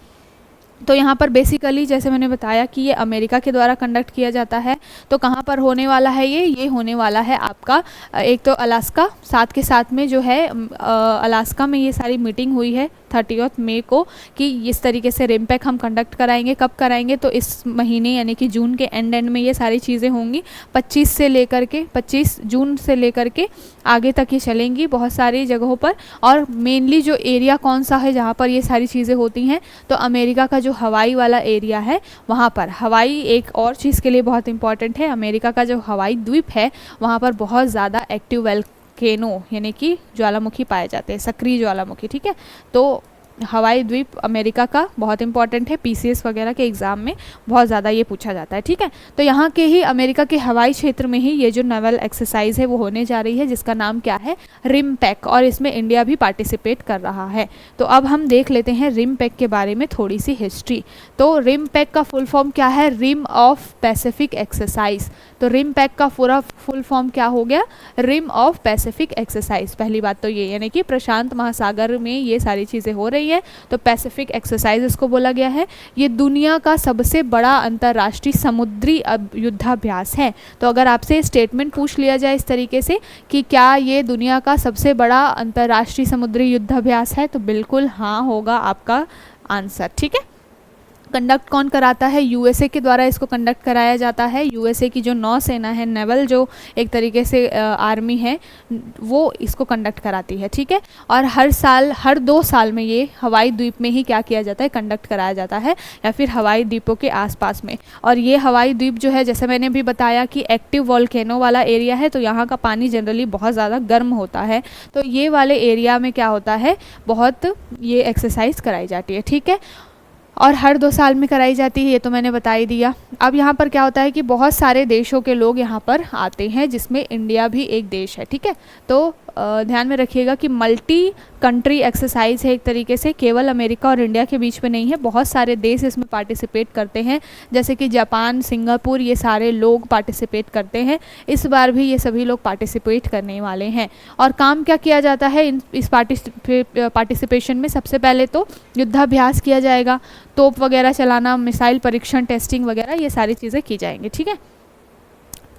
तो यहाँ पर बेसिकली जैसे मैंने बताया कि ये अमेरिका के द्वारा कंडक्ट किया जाता है। तो कहाँ पर होने वाला है ये होने वाला है आपका एक तो अलास्का, साथ के साथ में जो है अलास्का में ये सारी मीटिंग हुई है 30 मई को कि इस तरीके से रिम पैक हम कंडक्ट कराएंगे। कब कराएंगे, तो इस महीने यानी कि जून के एंड में ये सारी चीज़ें होंगी। 25 जून से लेकर के आगे तक ये चलेंगी बहुत सारी जगहों पर। और मेनली जो एरिया कौन सा है जहाँ पर ये सारी चीज़ें होती हैं, तो अमेरिका का जो हवाई वाला एरिया है वहाँ पर। हवाई एक और चीज़ के लिए बहुत इंपॉर्टेंट है, अमेरिका का जो हवाई द्वीप है वहाँ पर बहुत ज़्यादा एक्टिव वोल्केनो यानी कि ज्वालामुखी पाए जाते हैं, सक्रिय ज्वालामुखी, ठीक है। तो हवाई द्वीप अमेरिका का बहुत इंपॉर्टेंट है, पीसीएस वगैरह के एग्ज़ाम में बहुत ज़्यादा ये पूछा जाता है, ठीक है। तो यहाँ के ही अमेरिका के हवाई क्षेत्र में ही ये जो नेवल एक्सरसाइज है वो होने जा रही है जिसका नाम क्या है, रिम पैक, और इसमें इंडिया भी पार्टिसिपेट कर रहा है। तो अब हम देख लेते हैं रिम पैक के बारे में थोड़ी सी हिस्ट्री। तो रिम पैक का फुल फॉर्म क्या है, रिम ऑफ पैसिफिक एक्सरसाइज। तो रिम पैक का पूरा फुल फॉर्म क्या हो गया, रिम ऑफ पैसिफिक एक्सरसाइज। पहली बात तो ये यानी कि प्रशांत महासागर में ये सारी चीज़ें हो रही है, तो पैसिफिक एक्सरसाइज इसको बोला गया है। ये दुनिया का सबसे बड़ा अंतर्राष्ट्रीय समुद्री युद्धाभ्यास है। तो अगर आपसे स्टेटमेंट पूछ लिया जाए इस तरीके से कि क्या ये दुनिया का सबसे बड़ा अंतर्राष्ट्रीय समुद्री युद्धाभ्यास है, तो बिल्कुल हाँ होगा आपका आंसर, ठीक है। कंडक्ट कौन कराता है, यूएसए के द्वारा इसको कंडक्ट कराया जाता है। यूएसए की जो नौसेना है, नेवल जो एक तरीके से आर्मी है, वो इसको कंडक्ट कराती है, ठीक है। और हर 2 साल में ये हवाई द्वीप में ही क्या किया जाता है, कंडक्ट कराया जाता है, या फिर हवाई द्वीपों के आसपास में। और ये हवाई द्वीप जो है जैसे मैंने भी बताया कि एक्टिव वोल्केनो वाला एरिया है, तो यहाँ का पानी जनरली बहुत ज़्यादा गर्म होता है। तो ये वाले एरिया में क्या होता है, बहुत ये एक्सरसाइज कराई जाती है, ठीक है। और हर 2 साल में कराई जाती है, ये तो मैंने बता ही दिया। अब यहाँ पर क्या होता है कि बहुत सारे देशों के लोग यहाँ पर आते हैं जिसमें इंडिया भी एक देश है, ठीक है। तो ध्यान में रखिएगा कि मल्टी कंट्री एक्सरसाइज है एक तरीके से, केवल अमेरिका और इंडिया के बीच में नहीं है, बहुत सारे देश इसमें पार्टिसिपेट करते हैं, जैसे कि जापान, सिंगापुर, ये सारे लोग पार्टिसिपेट करते हैं। इस बार भी ये सभी लोग पार्टिसिपेट करने वाले हैं। और काम क्या किया जाता है इस पार्टिसिपेशन में, सबसे पहले तो युद्धाभ्यास किया जाएगा, तोप वगैरह चलाना, मिसाइल परीक्षण, टेस्टिंग वगैरह ये सारी चीज़ें की जाएंगी, ठीक है।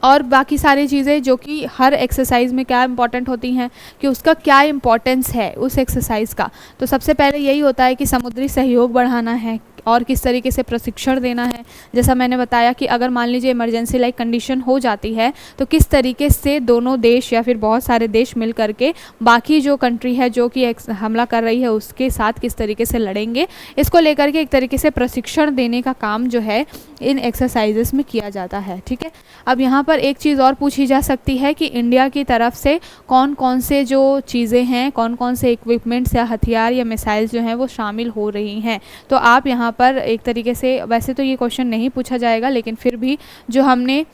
और बाकी सारी चीज़ें जो कि हर एक्सरसाइज में क्या इंपॉर्टेंट होती हैं कि उसका क्या इंपॉर्टेंस है उस एक्सरसाइज का, तो सबसे पहले यही होता है कि समुद्री सहयोग बढ़ाना है और किस तरीके से प्रशिक्षण देना है। जैसा मैंने बताया कि अगर मान लीजिए इमरजेंसी लाइक कंडीशन हो जाती है तो किस तरीके से दोनों देश या फिर बहुत सारे देश मिल करके बाकी जो कंट्री है जो कि हमला कर रही है उसके साथ किस तरीके से लड़ेंगे, इसको लेकर के एक तरीके से प्रशिक्षण देने का काम जो है इन एक्सरसाइजेस में किया जाता है, ठीक है। अब यहाँ पर एक चीज़ और पूछी जा सकती है कि इंडिया की तरफ से कौन कौन से जो चीज़ें हैं, कौन कौन से इक्विपमेंट्स या हथियार या मिसाइल्स जो हैं वो शामिल हो रही हैं। तो आप यहाँ पर एक तरीके से, वैसे तो ये क्वेश्चन नहीं पूछा जाएगा लेकिन फिर भी, जो हमने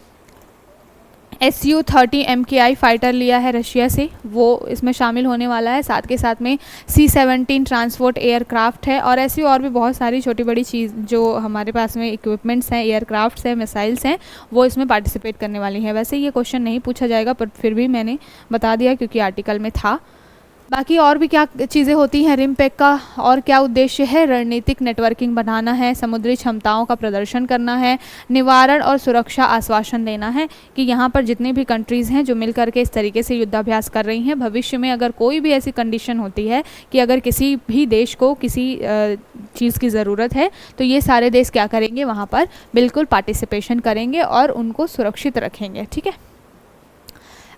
Su-30 MKI फाइटर लिया है रशिया से, वो इसमें शामिल होने वाला है। साथ के साथ में C-17 ट्रांसपोर्ट एयरक्राफ्ट है, और ऐसी और भी बहुत सारी छोटी बड़ी चीज़ जो हमारे पास में इक्विपमेंट्स हैं, एयरक्राफ्ट्स हैं, मिसाइल्स हैं, वो इसमें पार्टिसिपेट करने वाली हैं। वैसे ये क्वेश्चन नहीं पूछा जाएगा पर फिर भी मैंने बता दिया क्योंकि आर्टिकल में था। बाकी और भी क्या चीज़ें होती हैं रिमपेक का, और क्या उद्देश्य है? रणनीतिक नेटवर्किंग बनाना है, समुद्री क्षमताओं का प्रदर्शन करना है, निवारण और सुरक्षा आश्वासन देना है कि यहाँ पर जितनी भी कंट्रीज़ हैं जो मिल करके इस तरीके से युद्धाभ्यास कर रही हैं, भविष्य में अगर कोई भी ऐसी कंडीशन होती है कि अगर किसी भी देश को किसी चीज़ की ज़रूरत है तो ये सारे देश क्या करेंगे, वहाँ पर बिल्कुल पार्टिसिपेशन करेंगे और उनको सुरक्षित रखेंगे। ठीक है,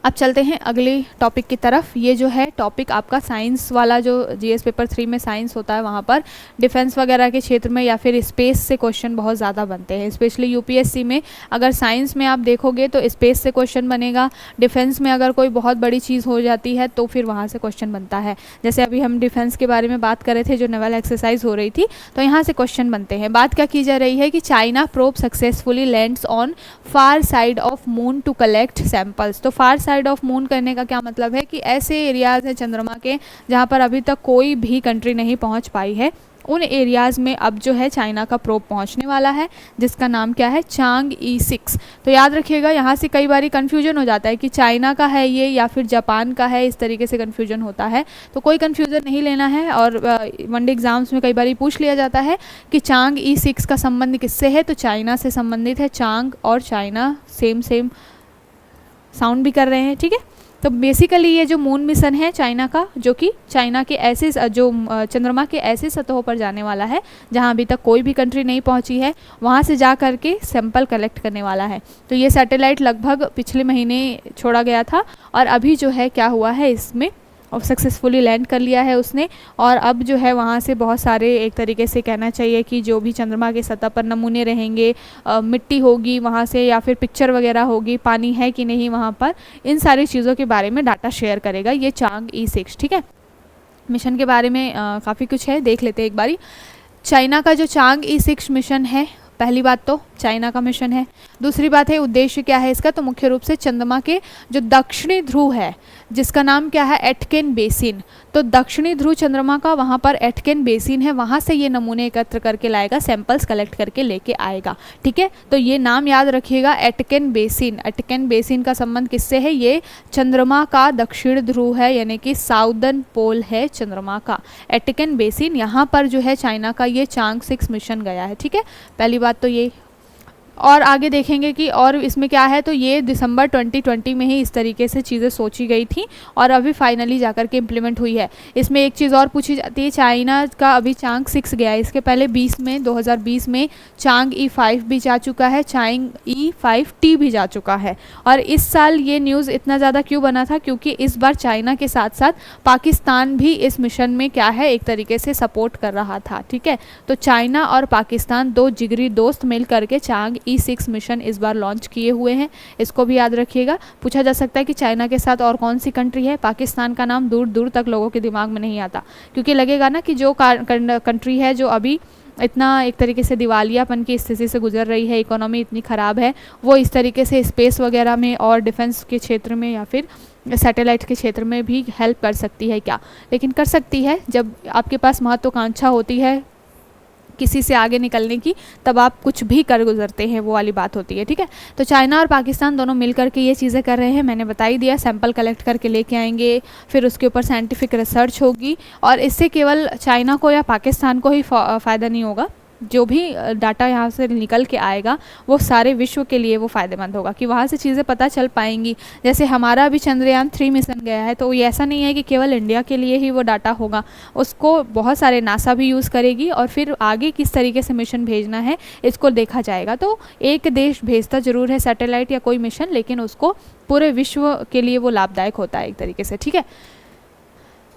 अब चलते हैं अगले टॉपिक की तरफ। ये जो है टॉपिक आपका साइंस वाला, जो जीएस पेपर 3 में साइंस होता है वहाँ पर डिफेंस वगैरह के क्षेत्र में या फिर स्पेस से क्वेश्चन बहुत ज़्यादा बनते हैं, स्पेशली यूपीएससी में। अगर साइंस में आप देखोगे तो स्पेस से क्वेश्चन बनेगा, डिफेंस में अगर कोई बहुत बड़ी चीज़ हो जाती है तो फिर वहाँ से क्वेश्चन बनता है। जैसे अभी हम डिफेंस के बारे में बात कर रहे थे, जो नेवल एक्सरसाइज हो रही थी, तो यहाँ से क्वेश्चन बनते हैं। बात क्या की जा रही है कि China probe successfully lands on far side of moon to collect samples. तो फार साइड ऑफ मून करने का क्या मतलब है कि ऐसे एरियाज हैं चंद्रमा के जहाँ पर अभी तक कोई भी कंट्री नहीं पहुँच पाई है, उन एरियाज़ में अब जो है चाइना का प्रोब पहुंचने वाला है, जिसका नाम क्या है, चांग-ई 6। तो याद रखिएगा, यहाँ से कई बार कन्फ्यूजन हो जाता है कि चाइना का है ये या फिर जापान का है, इस तरीके से कन्फ्यूजन होता है। तो कोई कन्फ्यूज़न नहीं लेना है। और वनडे एग्जाम्स में कई बार पूछ लिया जाता है कि चांग-ई 6 का संबंध किससे है, तो चाइना से संबंधित है। चांग और चाइना सेम साउंड भी कर रहे हैं। ठीक है, तो बेसिकली ये जो मून मिशन है चाइना का, जो कि चाइना के ऐसे जो चंद्रमा के ऐसे सतहों पर जाने वाला है जहां अभी तक कोई भी कंट्री नहीं पहुंची है, वहां से जा करके सैंपल कलेक्ट करने वाला है। तो ये सैटेलाइट लगभग पिछले महीने छोड़ा गया था और अभी जो है क्या हुआ है, इसमें और सक्सेसफुली लैंड कर लिया है उसने। और अब जो है वहाँ से बहुत सारे, एक तरीके से कहना चाहिए कि जो भी चंद्रमा की सतह पर नमूने रहेंगे, मिट्टी होगी वहाँ से या फिर पिक्चर वगैरह होगी, पानी है कि नहीं वहाँ पर, इन सारी चीज़ों के बारे में डाटा शेयर करेगा ये चांग-ई 6। ठीक है, मिशन के बारे में काफ़ी कुछ है, देख लेते हैं एक बारी। चाइना का जो चांग-ई 6 मिशन है, पहली बात तो चाइना का मिशन है। दूसरी बात है उद्देश्य क्या है इसका, तो मुख्य रूप से चंद्रमा के जो दक्षिणी ध्रुव है, जिसका नाम क्या है, एटकेन बेसिन। तो दक्षिणी ध्रुव चंद्रमा का, वहाँ पर एटकेन बेसिन है, वहाँ से ये नमूने एकत्र करके लाएगा, सैंपल्स कलेक्ट करके लेके आएगा। ठीक है, तो ये नाम याद रखिएगा, एटकेन बेसिन। एटकेन बेसिन का संबंध किससे है, ये चंद्रमा का दक्षिण ध्रुव है, यानी कि साउदर्न पोल है चंद्रमा का। एटकेन बेसिन, यहाँ पर जो है चाइना का ये चांग 6 मिशन गया है। ठीक है, पहली बात तो ये। और आगे देखेंगे कि और इसमें क्या है, तो ये दिसंबर 2020 में ही इस तरीके से चीज़ें सोची गई थी और अभी फाइनली जाकर के इम्प्लीमेंट हुई है। इसमें एक चीज़ और पूछी जाती है, चाइना का अभी चांग 6 गया है, इसके पहले 2020 में चांग-ई 5 भी जा चुका है, चांग-ई 5T भी जा चुका है। और इस साल ये न्यूज़ इतना ज़्यादा क्यों बना था, क्योंकि इस बार चाइना के साथ साथ पाकिस्तान भी इस मिशन में क्या है, एक तरीके से सपोर्ट कर रहा था। ठीक है, तो चाइना और पाकिस्तान दो जिगरी दोस्त मिल करके चांग-ई 6 मिशन इस बार लॉन्च किए हुए हैं, इसको भी याद रखिएगा। पूछा जा सकता है कि चाइना के साथ और कौन सी कंट्री है, पाकिस्तान का नाम दूर दूर तक लोगों के दिमाग में नहीं आता, क्योंकि लगेगा ना कि जो कंट्री है जो अभी इतना एक तरीके से दिवालियापन की स्थिति से गुजर रही है, इकोनॉमी इतनी ख़राब है, वो इस तरीके से स्पेस वगैरह में और डिफेंस के क्षेत्र में या फिर सैटेलाइट के क्षेत्र में भी हेल्प कर सकती है क्या, लेकिन कर सकती है जब आपके पास महत्वाकांक्षा होती है किसी से आगे निकलने की, तब आप कुछ भी कर गुजरते हैं, वो वाली बात होती है। ठीक है, तो चाइना और पाकिस्तान दोनों मिल करके ये चीज़ें कर रहे हैं, मैंने बता ही दिया। सैंपल कलेक्ट करके लेके आएंगे, फिर उसके ऊपर साइंटिफिक रिसर्च होगी और इससे केवल चाइना को या पाकिस्तान को ही फ़ायदा नहीं होगा, जो भी डाटा यहाँ से निकल के आएगा वो सारे विश्व के लिए वो फ़ायदेमंद होगा कि वहाँ से चीज़ें पता चल पाएंगी। जैसे हमारा अभी चंद्रयान 3 मिशन गया है, तो ये ऐसा नहीं है कि केवल इंडिया के लिए ही वो डाटा होगा, उसको बहुत सारे नासा भी यूज़ करेगी और फिर आगे किस तरीके से मिशन भेजना है इसको देखा जाएगा। तो एक देश भेजता ज़रूर है सैटेलाइट या कोई मिशन, लेकिन उसको पूरे विश्व के लिए वो लाभदायक होता है एक तरीके से। ठीक है,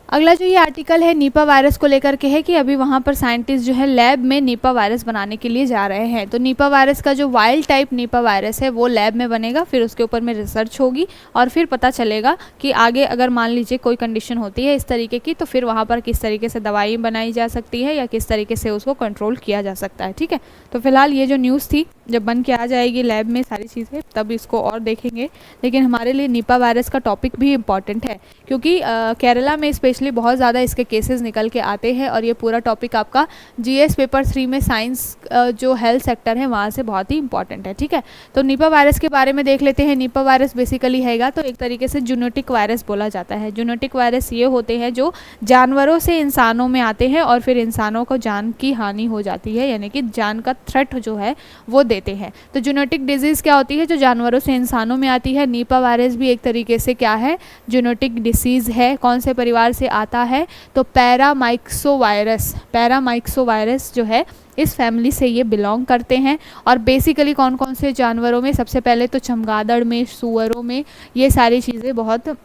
अगला जो ये आर्टिकल है निपा वायरस को लेकर के है कि अभी वहाँ पर साइंटिस्ट जो है लैब में निपा वायरस बनाने के लिए जा रहे हैं। तो निपा वायरस का जो वाइल्ड टाइप निपा वायरस है वो लैब में बनेगा, फिर उसके ऊपर में रिसर्च होगी और फिर पता चलेगा कि आगे अगर मान लीजिए कोई कंडीशन होती है इस तरीके की, तो फिर वहाँ पर किस तरीके से दवाई बनाई जा सकती है या किस तरीके से उसको कंट्रोल किया जा सकता है। ठीक है, तो फिलहाल ये जो न्यूज़ थी, जब बन के आ जाएगी लैब में सारी चीज़ें तब इसको और देखेंगे, लेकिन हमारे लिए निपा वायरस का टॉपिक भी इम्पॉर्टेंट है क्योंकि केरला में स्पेशली स्पेशली बहुत ज़्यादा इसके केसेस निकल के आते हैं और ये पूरा टॉपिक आपका जीएस पेपर 3 में साइंस जो हेल्थ सेक्टर है वहाँ से बहुत ही इंपॉर्टेंट है। ठीक है, तो निपा वायरस के बारे में देख लेते हैं। निपा वायरस बेसिकली हैगा तो एक तरीके से जूनोटिक वायरस बोला जाता है। जूनोटिक वायरस ये होते हैं जो जानवरों से इंसानों में आते हैं और फिर इंसानों को जान की हानि हो जाती है, यानी कि जान का थ्रेट जो है वो देते हैं। तो जूनोटिक डिजीज़ क्या होती है, जो जानवरों से इंसानों में आती है। निपा वायरस भी एक तरीके से क्या है, जूनोटिक डिसीज़ है। कौन से परिवार से आता है, तो पैरामाइक्सोवायरस जो है इस फैमिली से ये बिलोंग करते हैं। और बेसिकली कौन कौन से जानवरों में, सबसे पहले तो चमगादड़ में, सूअरों में ये सारी चीज़ें बहुत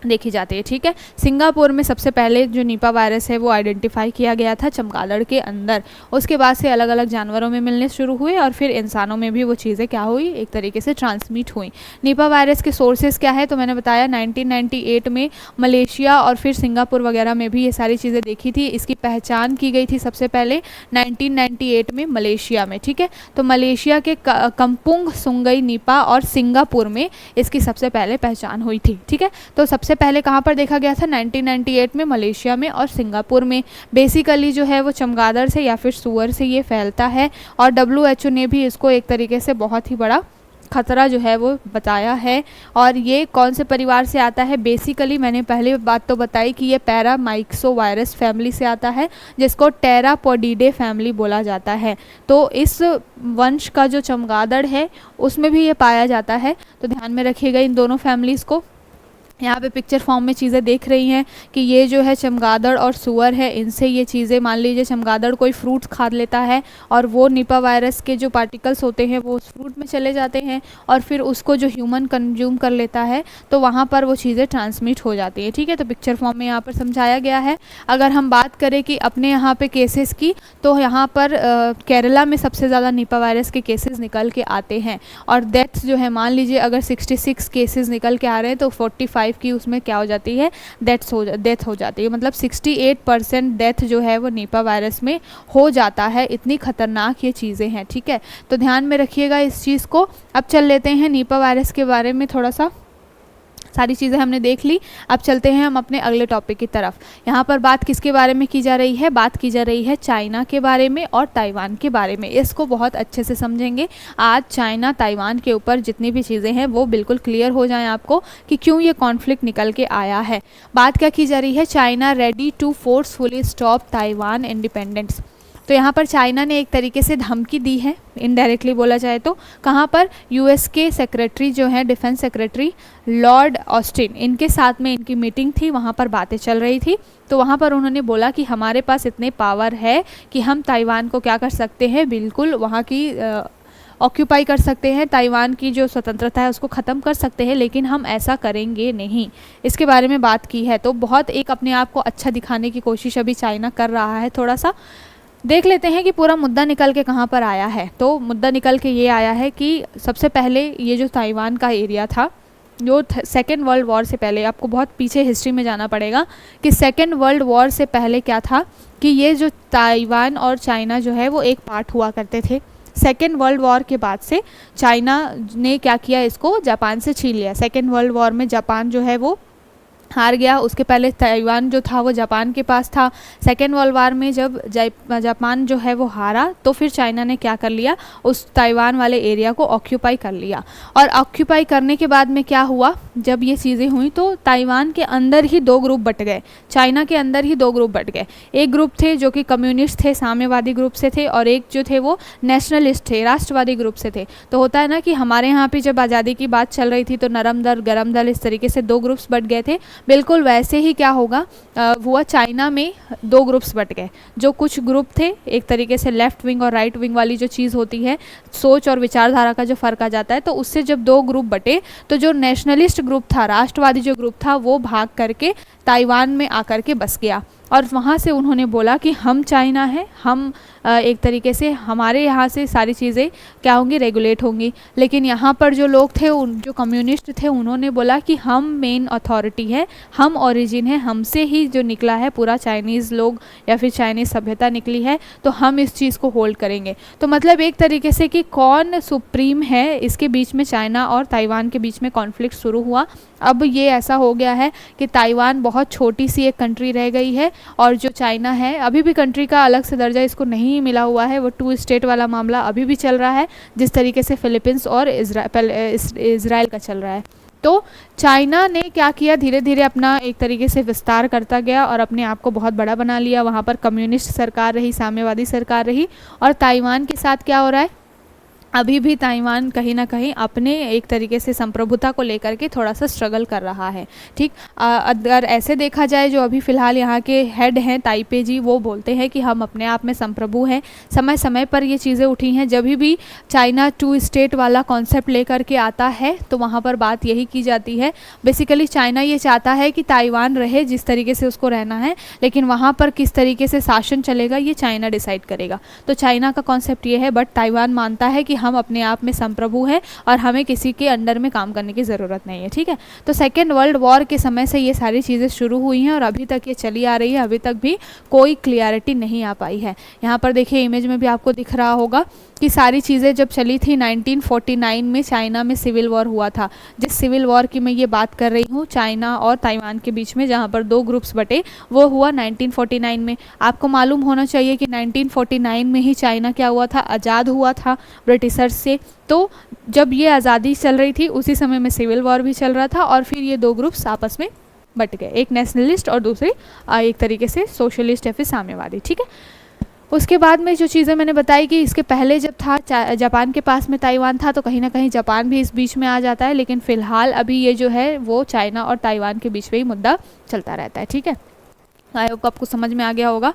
देखी जाती है। ठीक है, सिंगापुर में सबसे पहले जो निपा वायरस है वो आइडेंटिफाई किया गया था चमगादड़ के अंदर। उसके बाद से अलग अलग जानवरों में मिलने शुरू हुए और फिर इंसानों में भी वो चीज़ें क्या हुई, एक तरीके से ट्रांसमिट हुई। निपा वायरस के सोर्सेज क्या है, तो मैंने बताया 1998 में मलेशिया और फिर सिंगापुर वगैरह में भी ये सारी चीज़ें देखी थी। इसकी पहचान की गई थी सबसे पहले 1998 में मलेशिया में। ठीक है, तो मलेशिया के कम्पुंग सुंगई निपा और सिंगापुर में इसकी सबसे पहले पहचान हुई थी। ठीक है, तो सबसे पहले कहाँ पर देखा गया था, 1998 में मलेशिया में और सिंगापुर में। बेसिकली जो है वो चमगादड़ से या फिर सूअर से ये फैलता है और WHO ने भी इसको एक तरीके से बहुत ही बड़ा खतरा जो है वो बताया है। और ये कौन से परिवार से आता है, बेसिकली मैंने पहले बात तो बताई कि ये पैरामाइक्सोवायरस फैमिली से आता है, जिसको टेरापोडिडे फैमिली बोला जाता है। तो इस वंश का जो चमगादड़ है उसमें भी ये पाया जाता है। तो ध्यान में रखिएगा इन दोनों फैमिलीज़ को। यहाँ पे पिक्चर फॉर्म में चीज़ें देख रही हैं कि ये जो है चमगादड़ और सूअर है, इनसे ये चीज़ें, मान लीजिए चमगादड़ कोई फ्रूट्स खा लेता है और वो निपा वायरस के जो पार्टिकल्स होते हैं वो उस फ्रूट में चले जाते हैं और फिर उसको जो ह्यूमन कंज्यूम कर लेता है तो वहाँ पर वो चीज़ें ट्रांसमिट हो जाती है। ठीक है, तो पिक्चर फॉर्म में यहाँ पर समझाया गया है। अगर हम बात करें कि अपने यहाँ पर केसेस की, तो यहाँ पर केरला में सबसे ज़्यादा निपा वायरस के केसेस निकल के आते हैं और डेथ्स जो है, मान लीजिए अगर 66 केसेस निकल के आ रहे हैं तो 45 की उसमें क्या हो जाती है, डेथ हो जाती है। मतलब 68% डेथ जो है वो निपा वायरस में हो जाता है। इतनी खतरनाक ये चीज़ें हैं। ठीक है, तो ध्यान में रखिएगा इस चीज़ को। अब चल लेते हैं निपा वायरस के बारे में थोड़ा सा, सारी चीज़ें हमने देख ली। अब चलते हैं हम अपने अगले टॉपिक की तरफ। यहाँ पर बात किसके बारे में की जा रही है, बात की जा रही है चाइना के बारे में और ताइवान के बारे में। इसको बहुत अच्छे से समझेंगे आज। चाइना ताइवान के ऊपर जितनी भी चीज़ें हैं वो बिल्कुल क्लियर हो जाएं आपको कि क्यों ये कॉन्फ्लिक्ट निकल के आया है। बात क्या की जा रही है, China ready to forcefully stop Taiwan independence. तो यहाँ पर चाइना ने एक तरीके से धमकी दी है, इनडायरेक्टली बोला जाए तो। कहाँ पर, यूएस के सेक्रेटरी जो हैं, डिफेंस सेक्रेटरी लॉर्ड ऑस्टिन, इनके साथ में इनकी मीटिंग थी, वहाँ पर बातें चल रही थी। तो वहाँ पर उन्होंने बोला कि हमारे पास इतने पावर है कि हम ताइवान को क्या कर सकते हैं, बिल्कुल वहाँ की ऑक्यूपाई कर सकते हैं, ताइवान की जो स्वतंत्रता है उसको ख़त्म कर सकते हैं, लेकिन हम ऐसा करेंगे नहीं। इसके बारे में बात की है। तो बहुत एक अपने आप को अच्छा दिखाने की कोशिश अभी चाइना कर रहा है। थोड़ा सा देख लेते हैं कि पूरा मुद्दा निकल के कहाँ पर आया है। तो मुद्दा निकल के ये आया है कि सबसे पहले ये जो ताइवान का एरिया था, जो सेकेंड वर्ल्ड वॉर से पहले, आपको बहुत पीछे हिस्ट्री में जाना पड़ेगा कि सेकेंड वर्ल्ड वॉर से पहले क्या था कि ये जो ताइवान और चाइना जो है वो एक पार्ट हुआ करते थे। सेकेंड वर्ल्ड वॉर के बाद से चाइना ने क्या किया, इसको जापान से छीन लिया। सेकेंड वर्ल्ड वॉर में जापान जो है वो हार गया। उसके पहले ताइवान जो था वो जापान के पास था। सेकेंड वर्ल्ड वॉर में जब जापान जो है वो हारा तो फिर चाइना ने क्या कर लिया, उस ताइवान वाले एरिया को ऑक्यूपाई कर लिया। और ऑक्यूपाई करने के बाद में क्या हुआ, जब ये चीज़ें हुई तो ताइवान के अंदर ही दो ग्रुप बट गए, चाइना के अंदर ही दो ग्रुप बट गए। एक ग्रुप थे जो कि कम्युनिस्ट थे, साम्यवादी ग्रुप से थे, और एक जो थे वो नेशनलिस्ट थे, राष्ट्रवादी ग्रुप से थे। तो होता है ना कि हमारे यहाँ पे जब आज़ादी की बात चल रही थी तो नरम दल गरम दल, इस तरीके से दो ग्रुप्स बट गए थे। बिल्कुल वैसे ही क्या होगा हुआ, चाइना में दो ग्रुप्स बट गए। जो कुछ ग्रुप थे, एक तरीके से लेफ्ट विंग और राइट विंग वाली जो चीज़ होती है, सोच और विचारधारा का जो फ़र्क आ जाता है, तो उससे जब दो ग्रुप बटे तो जो नेशनलिस्ट ग्रुप था, राष्ट्रवादी जो ग्रुप था, वो भाग करके ताइवान में आकर के बस गया। और वहाँ से उन्होंने बोला कि हम चाइना हैं, हम एक तरीके से हमारे यहाँ से सारी चीज़ें क्या होंगी, रेगुलेट होंगी। लेकिन यहाँ पर जो लोग थे, जो कम्युनिस्ट थे, उन्होंने बोला कि हम मेन अथॉरिटी है, हम ओरिजिन है, हमसे ही जो निकला है पूरा चाइनीज़ लोग या फिर चाइनीज़ सभ्यता निकली है, तो हम इस चीज़ को होल्ड करेंगे। तो मतलब एक तरीके से कि कौन सुप्रीम है, इसके बीच में चाइना और ताइवान के बीच में कॉन्फ्लिक्ट शुरू हुआ। अब ये ऐसा हो गया है कि ताइवान बहुत छोटी सी एक कंट्री रह गई है। और जो चाइना है, अभी भी कंट्री का अलग से दर्जा इसको नहीं मिला हुआ है, वो 2 स्टेट वाला मामला अभी भी चल रहा है, जिस तरीके से फिलीपींस और इज़राइल का चल रहा है। तो चाइना ने क्या किया, धीरे धीरे अपना एक तरीके से विस्तार करता गया और अपने आप को बहुत बड़ा बना लिया। वहाँ पर कम्युनिस्ट सरकार रही, साम्यवादी सरकार रही। और ताइवान के साथ क्या हो रहा है, अभी भी ताइवान कहीं ना कहीं अपने एक तरीके से संप्रभुता को लेकर के थोड़ा सा स्ट्रगल कर रहा है। ठीक, अगर ऐसे देखा जाए, जो अभी फ़िलहाल यहाँ के हेड हैं ताइपे जी, वो बोलते हैं कि हम अपने आप में संप्रभु हैं। समय समय पर ये चीज़ें उठी हैं, जब भी चाइना 2 स्टेट वाला कॉन्सेप्ट लेकर के आता है तो वहाँ पर बात यही की जाती है। बेसिकली चाइना ये चाहता है कि ताइवान रहे जिस तरीके से उसको रहना है, लेकिन वहाँ पर किस तरीके से शासन चलेगा ये चाइना डिसाइड करेगा। तो चाइना का कॉन्सेप्ट ये है, बट ताइवान मानता है कि हम अपने आप में संप्रभु हैं और हमें किसी के अंडर में काम करने की ज़रूरत नहीं है। ठीक है, तो सेकेंड वर्ल्ड वॉर के समय से ये सारी चीज़ें शुरू हुई हैं और अभी तक ये चली आ रही है। अभी तक भी कोई क्लियरिटी नहीं आ पाई है। यहाँ पर देखिए, इमेज में भी आपको दिख रहा होगा कि सारी चीज़ें जब चली थी 1949 में चाइना में सिविल वॉर हुआ था। जिस सिविल वॉर की मैं ये बात कर रही हूँ चाइना और ताइवान के बीच में, जहाँ पर 2 ग्रुप्स बटे, वो हुआ 1949 में। आपको मालूम होना चाहिए कि 1949 में ही चाइना क्या हुआ था, आज़ाद हुआ था ब्रिटिशर्स से। तो जब ये आज़ादी चल रही थी उसी समय में सिविल वॉर भी चल रहा था और फिर ये 2 ग्रुप्स आपस में बट गए, एक नेशनलिस्ट और दूसरी एक तरीके से सोशलिस्ट या फिर साम्यवादी। ठीक है, उसके बाद में जो चीज़ें मैंने बताई कि इसके पहले जब था जापान के पास में ताइवान था, तो कहीं ना कहीं जापान भी इस बीच में आ जाता है, लेकिन फ़िलहाल अभी ये जो है वो चाइना और ताइवान के बीच में ही मुद्दा चलता रहता है। ठीक है, आई होप आपको समझ में आ गया होगा।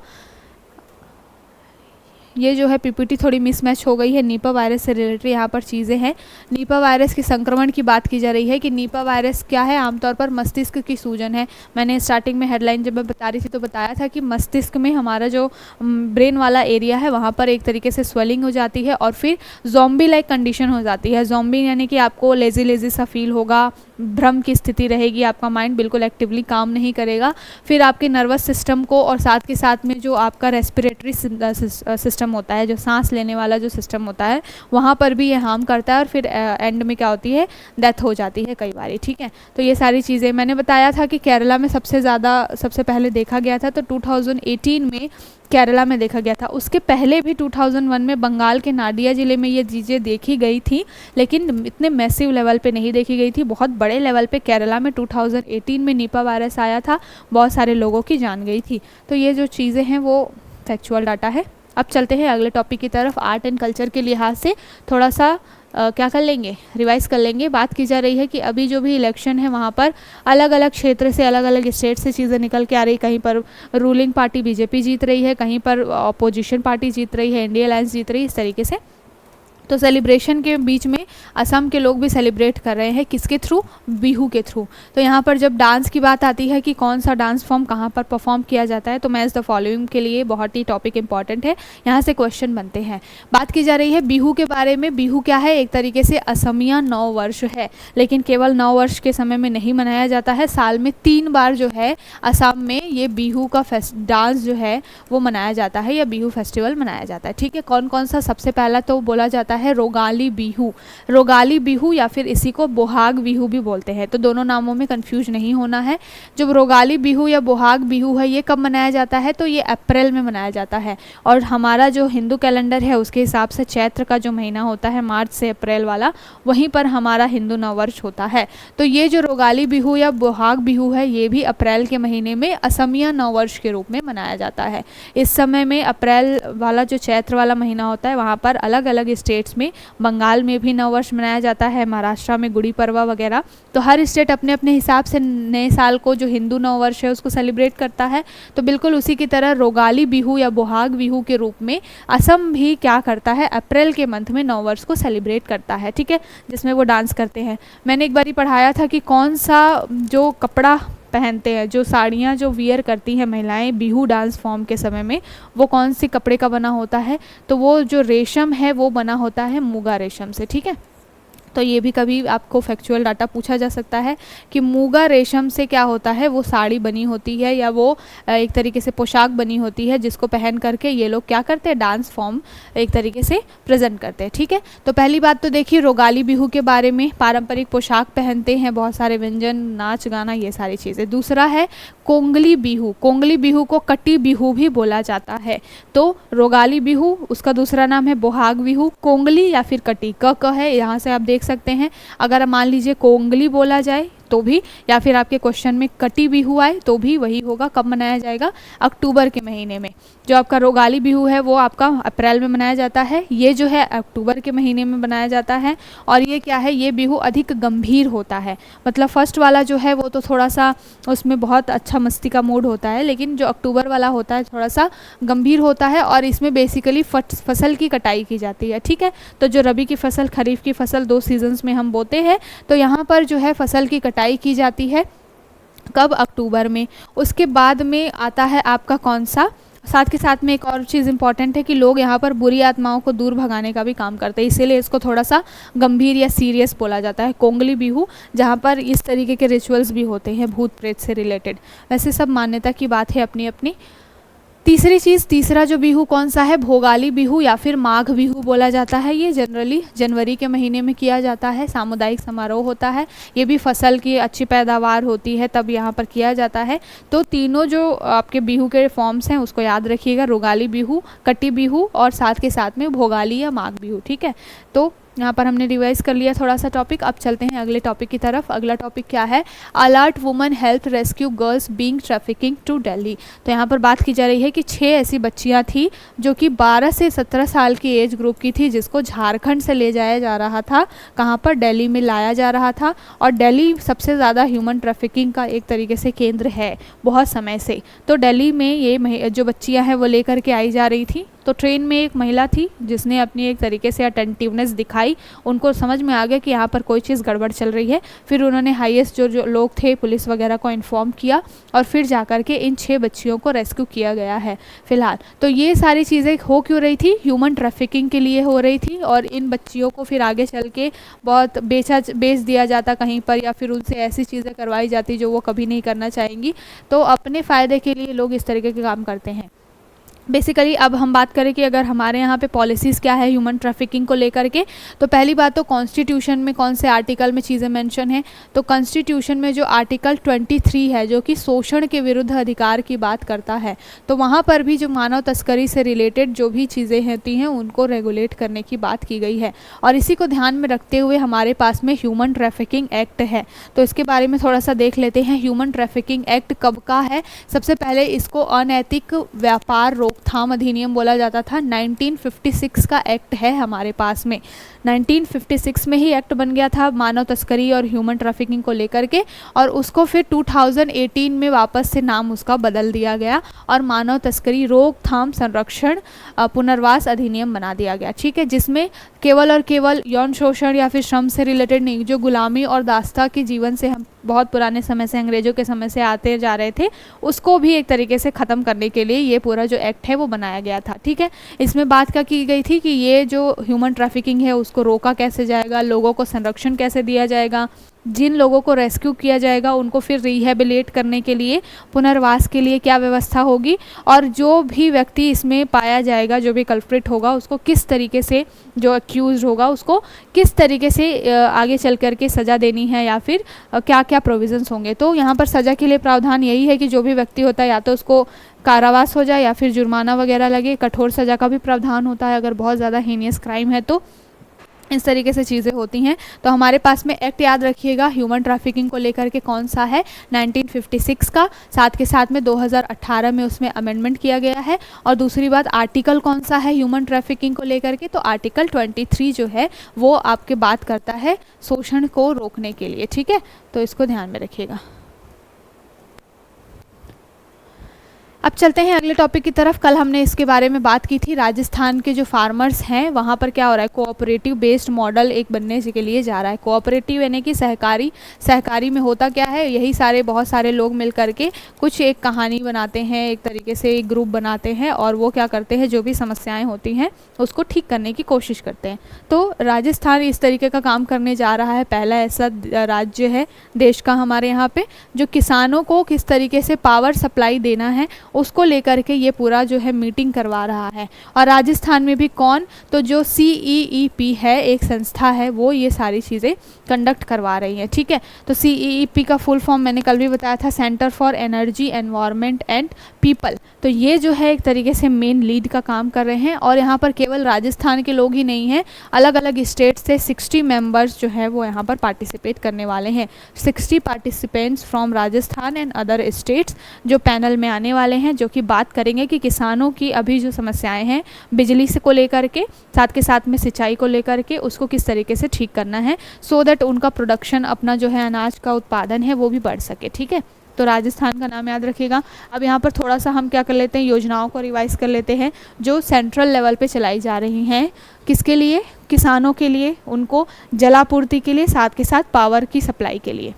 ये जो है पीपीटी थोड़ी मिसमैच हो गई है, नीपा वायरस से रिलेटेड यहाँ पर चीज़ें हैं। नीपा वायरस के संक्रमण की बात की जा रही है कि नीपा वायरस क्या है, आमतौर पर मस्तिष्क की सूजन है। मैंने स्टार्टिंग में हेडलाइन जब मैं बता रही थी तो बताया था कि मस्तिष्क में हमारा जो ब्रेन वाला एरिया है वहाँ पर एक तरीके से स्वेलिंग हो जाती है और फिर ज़ॉम्बी लाइक कंडीशन हो जाती है। ज़ॉम्बी यानी कि आपको लेजी लेजी सा फील होगा, भ्रम की स्थिति रहेगी, आपका माइंड बिल्कुल एक्टिवली काम नहीं करेगा। फिर आपके नर्वस सिस्टम को और साथ के साथ में जो आपका रेस्पिरेटरी सिस्टम होता है, जो सांस लेने वाला जो सिस्टम होता है, वहाँ पर भी ये हार्म करता है और फिर एंड में क्या होती है, डेथ हो जाती है कई बार। ठीक है, तो ये सारी चीज़ें मैंने बताया था कि केरला में सबसे पहले देखा गया था, तो 2018 में केरला में देखा गया था। उसके पहले भी 2001 में बंगाल के नादिया ज़िले में ये चीज़ें देखी गई थी, लेकिन इतने मैसिव लेवल पे नहीं देखी गई थी। बहुत बड़े लेवल पे केरला में 2018 में निपा वायरस आया था, बहुत सारे लोगों की जान गई थी। तो ये जो चीज़ें हैं वो फैक्चुअल डाटा है। अब चलते हैं अगले टॉपिक की तरफ। आर्ट एंड कल्चर के लिहाज से थोड़ा सा क्या कर लेंगे, रिवाइज कर लेंगे। बात की जा रही है कि अभी जो भी इलेक्शन है वहाँ पर अलग अलग क्षेत्र से, अलग अलग स्टेट से चीज़ें निकल के आ रही। कहीं पर रूलिंग पार्टी बीजेपी जीत रही है, कहीं पर अपोजिशन पार्टी जीत रही है, इंडिया अलायंस जीत रही है, इस तरीके से। तो सेलिब्रेशन के बीच में असम के लोग भी सेलिब्रेट कर रहे हैं, किसके थ्रू, बिहू के थ्रू। तो यहाँ पर जब डांस की बात आती है कि कौन सा डांस फॉर्म कहाँ पर परफॉर्म किया जाता है, तो मैच द फॉलोइंग के लिए बहुत ही टॉपिक इंपॉर्टेंट है, यहाँ से क्वेश्चन बनते हैं। बात की जा रही है बिहू के बारे में। बिहू क्या है, एक तरीके से असमिया नव वर्ष है, लेकिन केवल नव वर्ष के समय में नहीं मनाया जाता है। साल में 3 बार जो है असम में ये बिहू का डांस जो है वो मनाया जाता है, या बिहू फेस्टिवल मनाया जाता है। ठीक है, कौन कौन सा, सबसे पहला तो बोला जाता है रोगाली बिहू। रोगाली बिहू या फिर इसी को बोहाग बिहू भी बोलते हैं, तो दोनों नामों में कंफ्यूज नहीं होना है। जब रोगाली बिहू या बोहाग बिहू है, ये कब मनाया जाता है, तो ये अप्रैल में मनाया जाता है। और हमारा जो हिंदू कैलेंडर है उसके हिसाब से चैत्र का जो महीना होता है, मार्च से अप्रैल वाला, वहीं पर हमारा हिंदू नववर्ष होता है। तो ये जो रोगाली बिहू या बोहाग बिहू है, ये भी अप्रैल के महीने में असमिया नववर्ष के रूप में मनाया जाता है। इस समय में अप्रैल वाला जो चैत्र वाला महीना होता है, वहाँ पर अलग अलग स्टेट्स में, बंगाल में भी नववर्ष मनाया जाता है, महाराष्ट्र में गुड़ी पड़वा वगैरह। तो हर स्टेट अपने अपने हिसाब से नए साल को, जो हिंदू नववर्ष है, उसको सेलिब्रेट करता है। तो बिल्कुल उसी की तरह रोगाली बिहू या बोहाग बिहू के रूप में असम भी क्या करता है, अप्रैल के मंथ में नववर्ष को सेलिब्रेट करता है। ठीक है, जिसमें वो डांस करते हैं। मैंने एक बार पढ़ाया था कि कौन सा जो कपड़ा पहनते हैं, जो साड़ियाँ जो वियर करती हैं महिलाएं बिहू डांस फॉर्म के समय में, वो कौन सी कपड़े का बना होता है, तो वो जो रेशम है वो बना होता है मुगा रेशम से। ठीक है, तो ये भी कभी आपको फैक्चुअल डाटा पूछा जा सकता है कि मूगा रेशम से क्या होता है, वो साड़ी बनी होती है या वो एक तरीके से पोशाक बनी होती है जिसको पहन करके ये लोग क्या करते हैं, डांस फॉर्म एक तरीके से प्रेजेंट करते हैं। ठीक है, तो पहली बात तो देखिए रोगाली बिहू के बारे में, पारंपरिक पोशाक पहनते हैं, बहुत सारे व्यंजन, नाच गाना, ये सारी चीज़ें। दूसरा है कोंगली बिहू। कोंगली बिहू को कटी बिहू भी बोला जाता है। तो रोगाली बिहू, उसका दूसरा नाम है बोहाग बिहू। कोंगली या फिर कटी, क है, यहाँ से आप देख सकते हैं। अगर मान लीजिए कोंगली बोला जाए तो भी, या फिर आपके क्वेश्चन में कटी बिहू आए तो भी वही होगा। कब मनाया जाएगा, अक्टूबर के महीने में। जो आपका रोगाली बिहू है वो आपका अप्रैल में मनाया जाता है, ये जो है अक्टूबर के महीने में मनाया जाता है। और ये क्या है, ये बिहू अधिक गंभीर होता है। मतलब फर्स्ट वाला जो है वो तो थोड़ा सा उसमें बहुत अच्छा मस्ती का मूड होता है, लेकिन जो अक्टूबर वाला होता है थोड़ा सा गंभीर होता है और इसमें बेसिकली फसल की कटाई की जाती है। ठीक है, तो जो रबी की फसल, खरीफ की फसल 2 सीजन्स में हम बोते हैं, तो यहाँ पर जो है फसल की कटाई की जाती है कब, अक्टूबर में। उसके बाद में आता है आपका कौन सा, साथ के साथ में एक और चीज़ इंपॉर्टेंट है कि लोग यहाँ पर बुरी आत्माओं को दूर भगाने का भी काम करते हैं, इसीलिए इसको थोड़ा सा गंभीर या सीरियस बोला जाता है, कोंगली बिहू, जहाँ पर इस तरीके के रिचुअल्स भी होते हैं भूत प्रेत से रिलेटेड। वैसे सब मान्यता की बात है अपनी अपनी। तीसरी चीज़, तीसरा जो बिहू कौन सा है, भोगाली बिहू या फिर माघ बिहू बोला जाता है। ये जनरली जनवरी के महीने में किया जाता है, सामुदायिक समारोह होता है। ये भी फसल की अच्छी पैदावार होती है तब यहाँ पर किया जाता है। तो तीनों जो आपके बिहू के फॉर्म्स हैं उसको याद रखिएगा, रोगाली बिहू, कटी बिहू और साथ के साथ में भोगाली या माघ बिहू। ठीक है, तो यहाँ पर हमने रिवाइज कर लिया थोड़ा सा टॉपिक। अब चलते हैं अगले टॉपिक की तरफ। अगला टॉपिक क्या है, alert woman help rescue girls being trafficking to Delhi. तो यहाँ पर बात की जा रही है कि 6 ऐसी बच्चियाँ थी जो कि 12 से 17 साल की एज ग्रुप की थी, जिसको झारखंड से ले जाया जा रहा था, कहाँ पर, दिल्ली में लाया जा रहा था। और दिल्ली सबसे ज़्यादा ह्यूमन ट्रैफिकिंग का एक तरीके से केंद्र है बहुत समय से। तो दिल्ली में ये जो बच्चियाँ हैं वो लेकर के आई जा रही थी। तो ट्रेन में एक महिला थी जिसने अपनी एक तरीके से अटेंटिवनेस दिखाई, उनको समझ में आ गया कि यहाँ पर कोई चीज़ गड़बड़ चल रही है। फिर उन्होंने हाईएस्ट जो लोग थे, पुलिस वगैरह को इन्फॉर्म किया और फिर जाकर के इन 6 बच्चियों को रेस्क्यू किया गया है फ़िलहाल। तो ये सारी चीज़ें हो क्यों रही थी, ह्यूमन ट्रैफिकिंग के लिए हो रही थी। और इन बच्चियों को फिर आगे चल के बहुत बेच दिया जाता कहीं पर, या फिर उनसे ऐसी चीज़ें करवाई जाती जो वो कभी नहीं करना चाहेंगी। तो अपने फ़ायदे के लिए लोग इस तरीके के काम करते हैं बेसिकली। अब हम बात करें कि अगर हमारे यहाँ पे पॉलिसीज़ क्या है ह्यूमन ट्रैफिकिंग को लेकर के, तो पहली बात तो कॉन्स्टिट्यूशन में कौन से आर्टिकल में चीज़ें मेंशन हैं। तो कॉन्स्टिट्यूशन में जो आर्टिकल 23 है जो कि शोषण के विरुद्ध अधिकार की बात करता है, तो वहाँ पर भी जो मानव तस्करी से रिलेटेड जो भी चीज़ें होती हैं उनको रेगुलेट करने की बात की गई है। और इसी को ध्यान में रखते हुए हमारे पास में ह्यूमन ट्रैफिकिंग एक्ट है, तो इसके बारे में थोड़ा सा देख लेते हैं। ह्यूमन ट्रैफिकिंग एक्ट कब का है, सबसे पहले इसको अनैतिक व्यापार रोकथाम अधिनियम बोला जाता था। 1956 का एक्ट है हमारे पास में, 1956 में ही एक्ट बन गया था मानव तस्करी और ह्यूमन ट्रैफिकिंग को लेकर के, और उसको फिर 2018 में वापस से नाम उसका बदल दिया गया और मानव तस्करी रोकथाम संरक्षण पुनर्वास अधिनियम बना दिया गया। ठीक है, जिसमें केवल और केवल यौन शोषण या फिर श्रम से रिलेटेड नहीं, जो गुलामी और दास्ता के जीवन से हम बहुत पुराने समय से, अंग्रेजों के समय से आते जा रहे थे, उसको भी एक तरीके से ख़त्म करने के लिए ये पूरा जो एक्ट है वो बनाया गया था। ठीक है, इसमें बात क्या की गई थी कि ये जो ह्यूमन ट्रैफिकिंग है उसको रोका कैसे जाएगा, लोगों को संरक्षण कैसे दिया जाएगा, जिन लोगों को रेस्क्यू किया जाएगा उनको फिर रिहेबिलिटेट करने के लिए, पुनर्वास के लिए क्या व्यवस्था होगी, और जो भी व्यक्ति इसमें पाया जाएगा, जो भी कल्प्रिट होगा, उसको किस तरीके से, जो अक्यूज होगा उसको किस तरीके से आगे चल कर के सज़ा देनी है, या फिर क्या क्या प्रोविजंस होंगे। तो यहाँ पर सज़ा के लिए प्रावधान यही है कि जो भी व्यक्ति होता है या तो उसको कारावास हो जाए या फिर जुर्माना वगैरह लगे। कठोर सज़ा का भी प्रावधान होता है अगर बहुत ज़्यादा हीनियस क्राइम है, तो इस तरीके से चीज़ें होती हैं। तो हमारे पास में एक्ट याद रखिएगा ह्यूमन ट्रैफिकिंग को लेकर के कौन सा है, 1956 का, साथ के साथ में 2018 में उसमें अमेंडमेंट किया गया है। और दूसरी बात, आर्टिकल कौन सा है ह्यूमन ट्रैफिकिंग को लेकर के, तो आर्टिकल 23 जो है वो आपके बात करता है शोषण को रोकने के लिए। ठीक है, तो इसको ध्यान में रखिएगा। अब चलते हैं अगले टॉपिक की तरफ। कल हमने इसके बारे में बात की थी, राजस्थान के जो फार्मर्स हैं वहाँ पर क्या हो रहा है, कोऑपरेटिव बेस्ड मॉडल एक बनने के लिए जा रहा है। कोऑपरेटिव यानी कि सहकारी में होता क्या है, यही सारे बहुत सारे लोग मिल करके कुछ एक कहानी बनाते हैं, एक तरीके से एक ग्रुप बनाते हैं और वो क्या करते हैं, जो भी समस्याएं होती हैं उसको ठीक करने की कोशिश करते हैं। तो राजस्थान इस तरीके का काम करने जा रहा है। पहला ऐसा राज्य है देश का हमारे यहाँ पे जो किसानों को किस तरीके से पावर सप्लाई देना है उसको लेकर के ये पूरा जो है मीटिंग करवा रहा है। और राजस्थान में भी कौन, तो जो CEEP है, एक संस्था है, वो ये सारी चीज़ें कंडक्ट करवा रही है। ठीक है, तो CEEP का फुल फॉर्म मैंने कल भी बताया था, centre for energy environment and people. तो ये जो है एक तरीके से मेन लीड का काम कर रहे हैं। और यहाँ पर केवल राजस्थान के लोग ही नहीं हैं, अलग अलग स्टेट से 60 मेंबर्स जो है वो यहाँ पर पार्टिसिपेट करने वाले हैं। 60 participants from Rajasthan and other states जो पैनल में आने वाले हैं, जो कि बात करेंगे कि किसानों की अभी जो समस्याएं हैं बिजली से को लेकर के, साथ के साथ में सिंचाई को लेकर के, उसको किस तरीके से ठीक करना है सो दैट उनका प्रोडक्शन, अपना जो है अनाज का उत्पादन है वो भी बढ़ सके। ठीक है, तो राजस्थान का नाम याद रखिएगा। अब यहाँ पर थोड़ा सा हम क्या कर लेते हैं, योजनाओं को रिवाइज कर लेते हैं जो सेंट्रल लेवल पे चलाई जा रही हैं। किसके लिए, किसानों के लिए, उनको जलापूर्ति के लिए, साथ के साथ पावर की सप्लाई के लिए।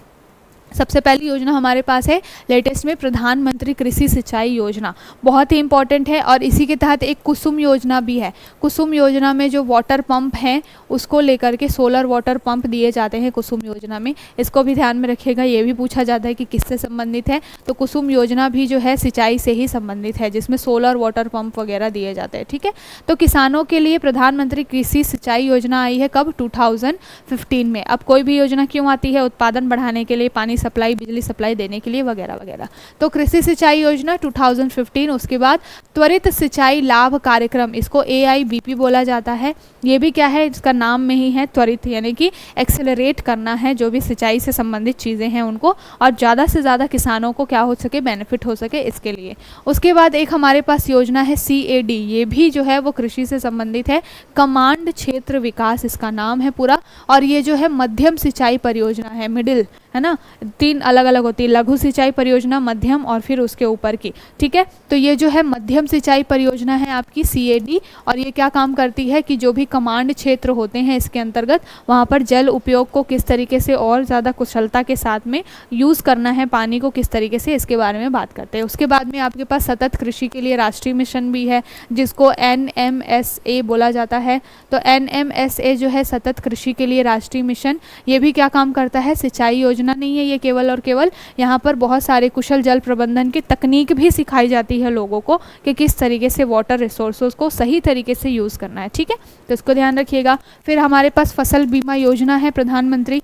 सबसे पहली योजना हमारे पास है लेटेस्ट में प्रधानमंत्री कृषि सिंचाई योजना, बहुत ही इंपॉर्टेंट है। और इसी के तहत एक कुसुम योजना भी है। कुसुम योजना में जो वाटर पंप हैं उसको लेकर के, सोलर वाटर पंप दिए जाते हैं कुसुम योजना में, इसको भी ध्यान में रखिएगा। ये भी पूछा जाता है कि किससे संबंधित है, तो कुसुम योजना भी जो है सिंचाई से ही संबंधित है, जिसमें सोलर वाटर पंप वगैरह दिए जाते हैं। ठीक है, तो किसानों के लिए प्रधानमंत्री कृषि सिंचाई योजना आई है कब, 2015 में। अब कोई भी योजना क्यों आती है, उत्पादन बढ़ाने के लिए, पानी सप्लाई, बिजली सप्लाई देने के लिए वगैरह वगैरह। तो कृषि सिंचाई योजना 2015। उसके बाद त्वरित सिंचाई लाभ कार्यक्रम, इसको AIBP बोला जाता है। ये भी क्या है, इसका नाम में ही है त्वरित, यानी कि एक्सेलरेट करना है जो भी सिंचाई से संबंधित चीज़ें हैं उनको, और ज़्यादा से ज़्यादा किसानों को क्या हो सके, बेनिफिट हो सके, इसके लिए। उसके बाद एक हमारे पास योजना है CAD, ये भी जो है वो कृषि से संबंधित है, कमांड क्षेत्र विकास इसका नाम है पूरा। और ये जो है मध्यम सिंचाई परियोजना है, मिडिल है ना, 3 अलग अलग होती है, लघु सिंचाई परियोजना, मध्यम और फिर उसके ऊपर की। ठीक है, तो ये जो है मध्यम सिंचाई परियोजना है आपकी CAD। और ये क्या काम करती है कि जो भी कमांड क्षेत्र होते हैं इसके अंतर्गत, वहाँ पर जल उपयोग को किस तरीके से और ज़्यादा कुशलता के साथ में यूज़ करना है, पानी को किस तरीके से, इसके बारे में बात करते हैं। उसके बाद में आपके पास सतत कृषि के लिए राष्ट्रीय मिशन भी है, जिसको NMSA बोला जाता है। तो NMSA जो है सतत कृषि के लिए राष्ट्रीय मिशन, ये भी क्या काम करता है, सिंचाई योजना नहीं है ये केवल और केवल, यहाँ पर बहुत सारे कुशल जल प्रबंधन की तकनीक भी सिखाई जाती है लोगों को कि किस तरीके से वाटर रिसोर्सेज को सही तरीके से यूज़ करना है। ठीक है, तो इसको ध्यान रखिएगा। फिर हमारे पास फसल बीमा योजना है प्रधानमंत्री,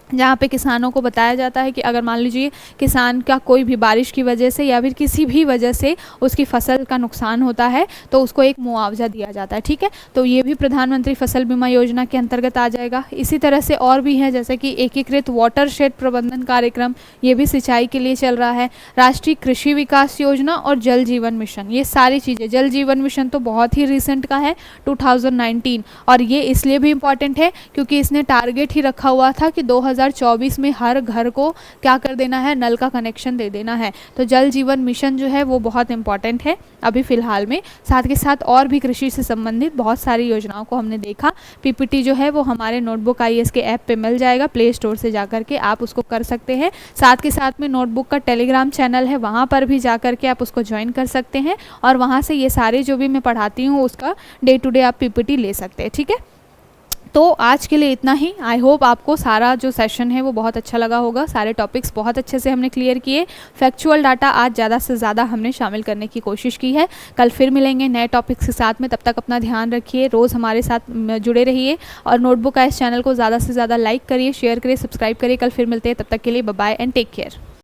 जहाँ पे किसानों को बताया जाता है कि अगर मान लीजिए किसान का कोई भी बारिश की वजह से या फिर किसी भी वजह से उसकी फसल का नुकसान होता है तो उसको एक मुआवजा दिया जाता है। ठीक है, तो ये भी प्रधानमंत्री फसल बीमा योजना के अंतर्गत आ जाएगा। इसी तरह से और भी है, जैसे कि एकीकृत वाटरशेड प्रबंधन कार्यक्रम, ये भी सिंचाई के लिए चल रहा है। राष्ट्रीय कृषि विकास योजना और जल जीवन मिशन, ये सारी चीज़ें, जल जीवन मिशन तो बहुत ही रिसेंट का है 2019, और ये इसलिए भी इम्पॉर्टेंट है क्योंकि इसने टारगेट ही रखा हुआ था कि 2024 में हर घर को क्या कर देना है, नल का कनेक्शन दे देना है। तो जल जीवन मिशन जो है वो बहुत इंपॉर्टेंट है अभी फ़िलहाल में। साथ के साथ और भी कृषि से संबंधित बहुत सारी योजनाओं को हमने देखा। PPT जो है वो हमारे नोटबुक IAS के ऐप पे मिल जाएगा, प्ले स्टोर से जा कर के आप उसको कर सकते हैं। साथ के साथ में नोटबुक का टेलीग्राम चैनल है, वहाँ पर भी जा कर के आप उसको ज्वाइन कर सकते हैं और वहाँ से ये सारे जो भी मैं पढ़ाती हूँ उसका डे टू डे आप PPT ले सकते हैं। ठीक है, तो आज के लिए इतना ही। आई होप आपको सारा जो सेशन है वो बहुत अच्छा लगा होगा। सारे टॉपिक्स बहुत अच्छे से हमने क्लियर किए। फैक्चुअल डाटा आज ज़्यादा से ज़्यादा हमने शामिल करने की कोशिश की है। कल फिर मिलेंगे नए टॉपिक्स के साथ में, तब तक अपना ध्यान रखिए, रोज़ हमारे साथ जुड़े रहिए और नोटबुक IAS चैनल को ज़्यादा से ज़्यादा लाइक करिए, शेयर करिए, सब्सक्राइब करिए। कल फिर मिलते हैं, तब तक के लिए bye bye and take care.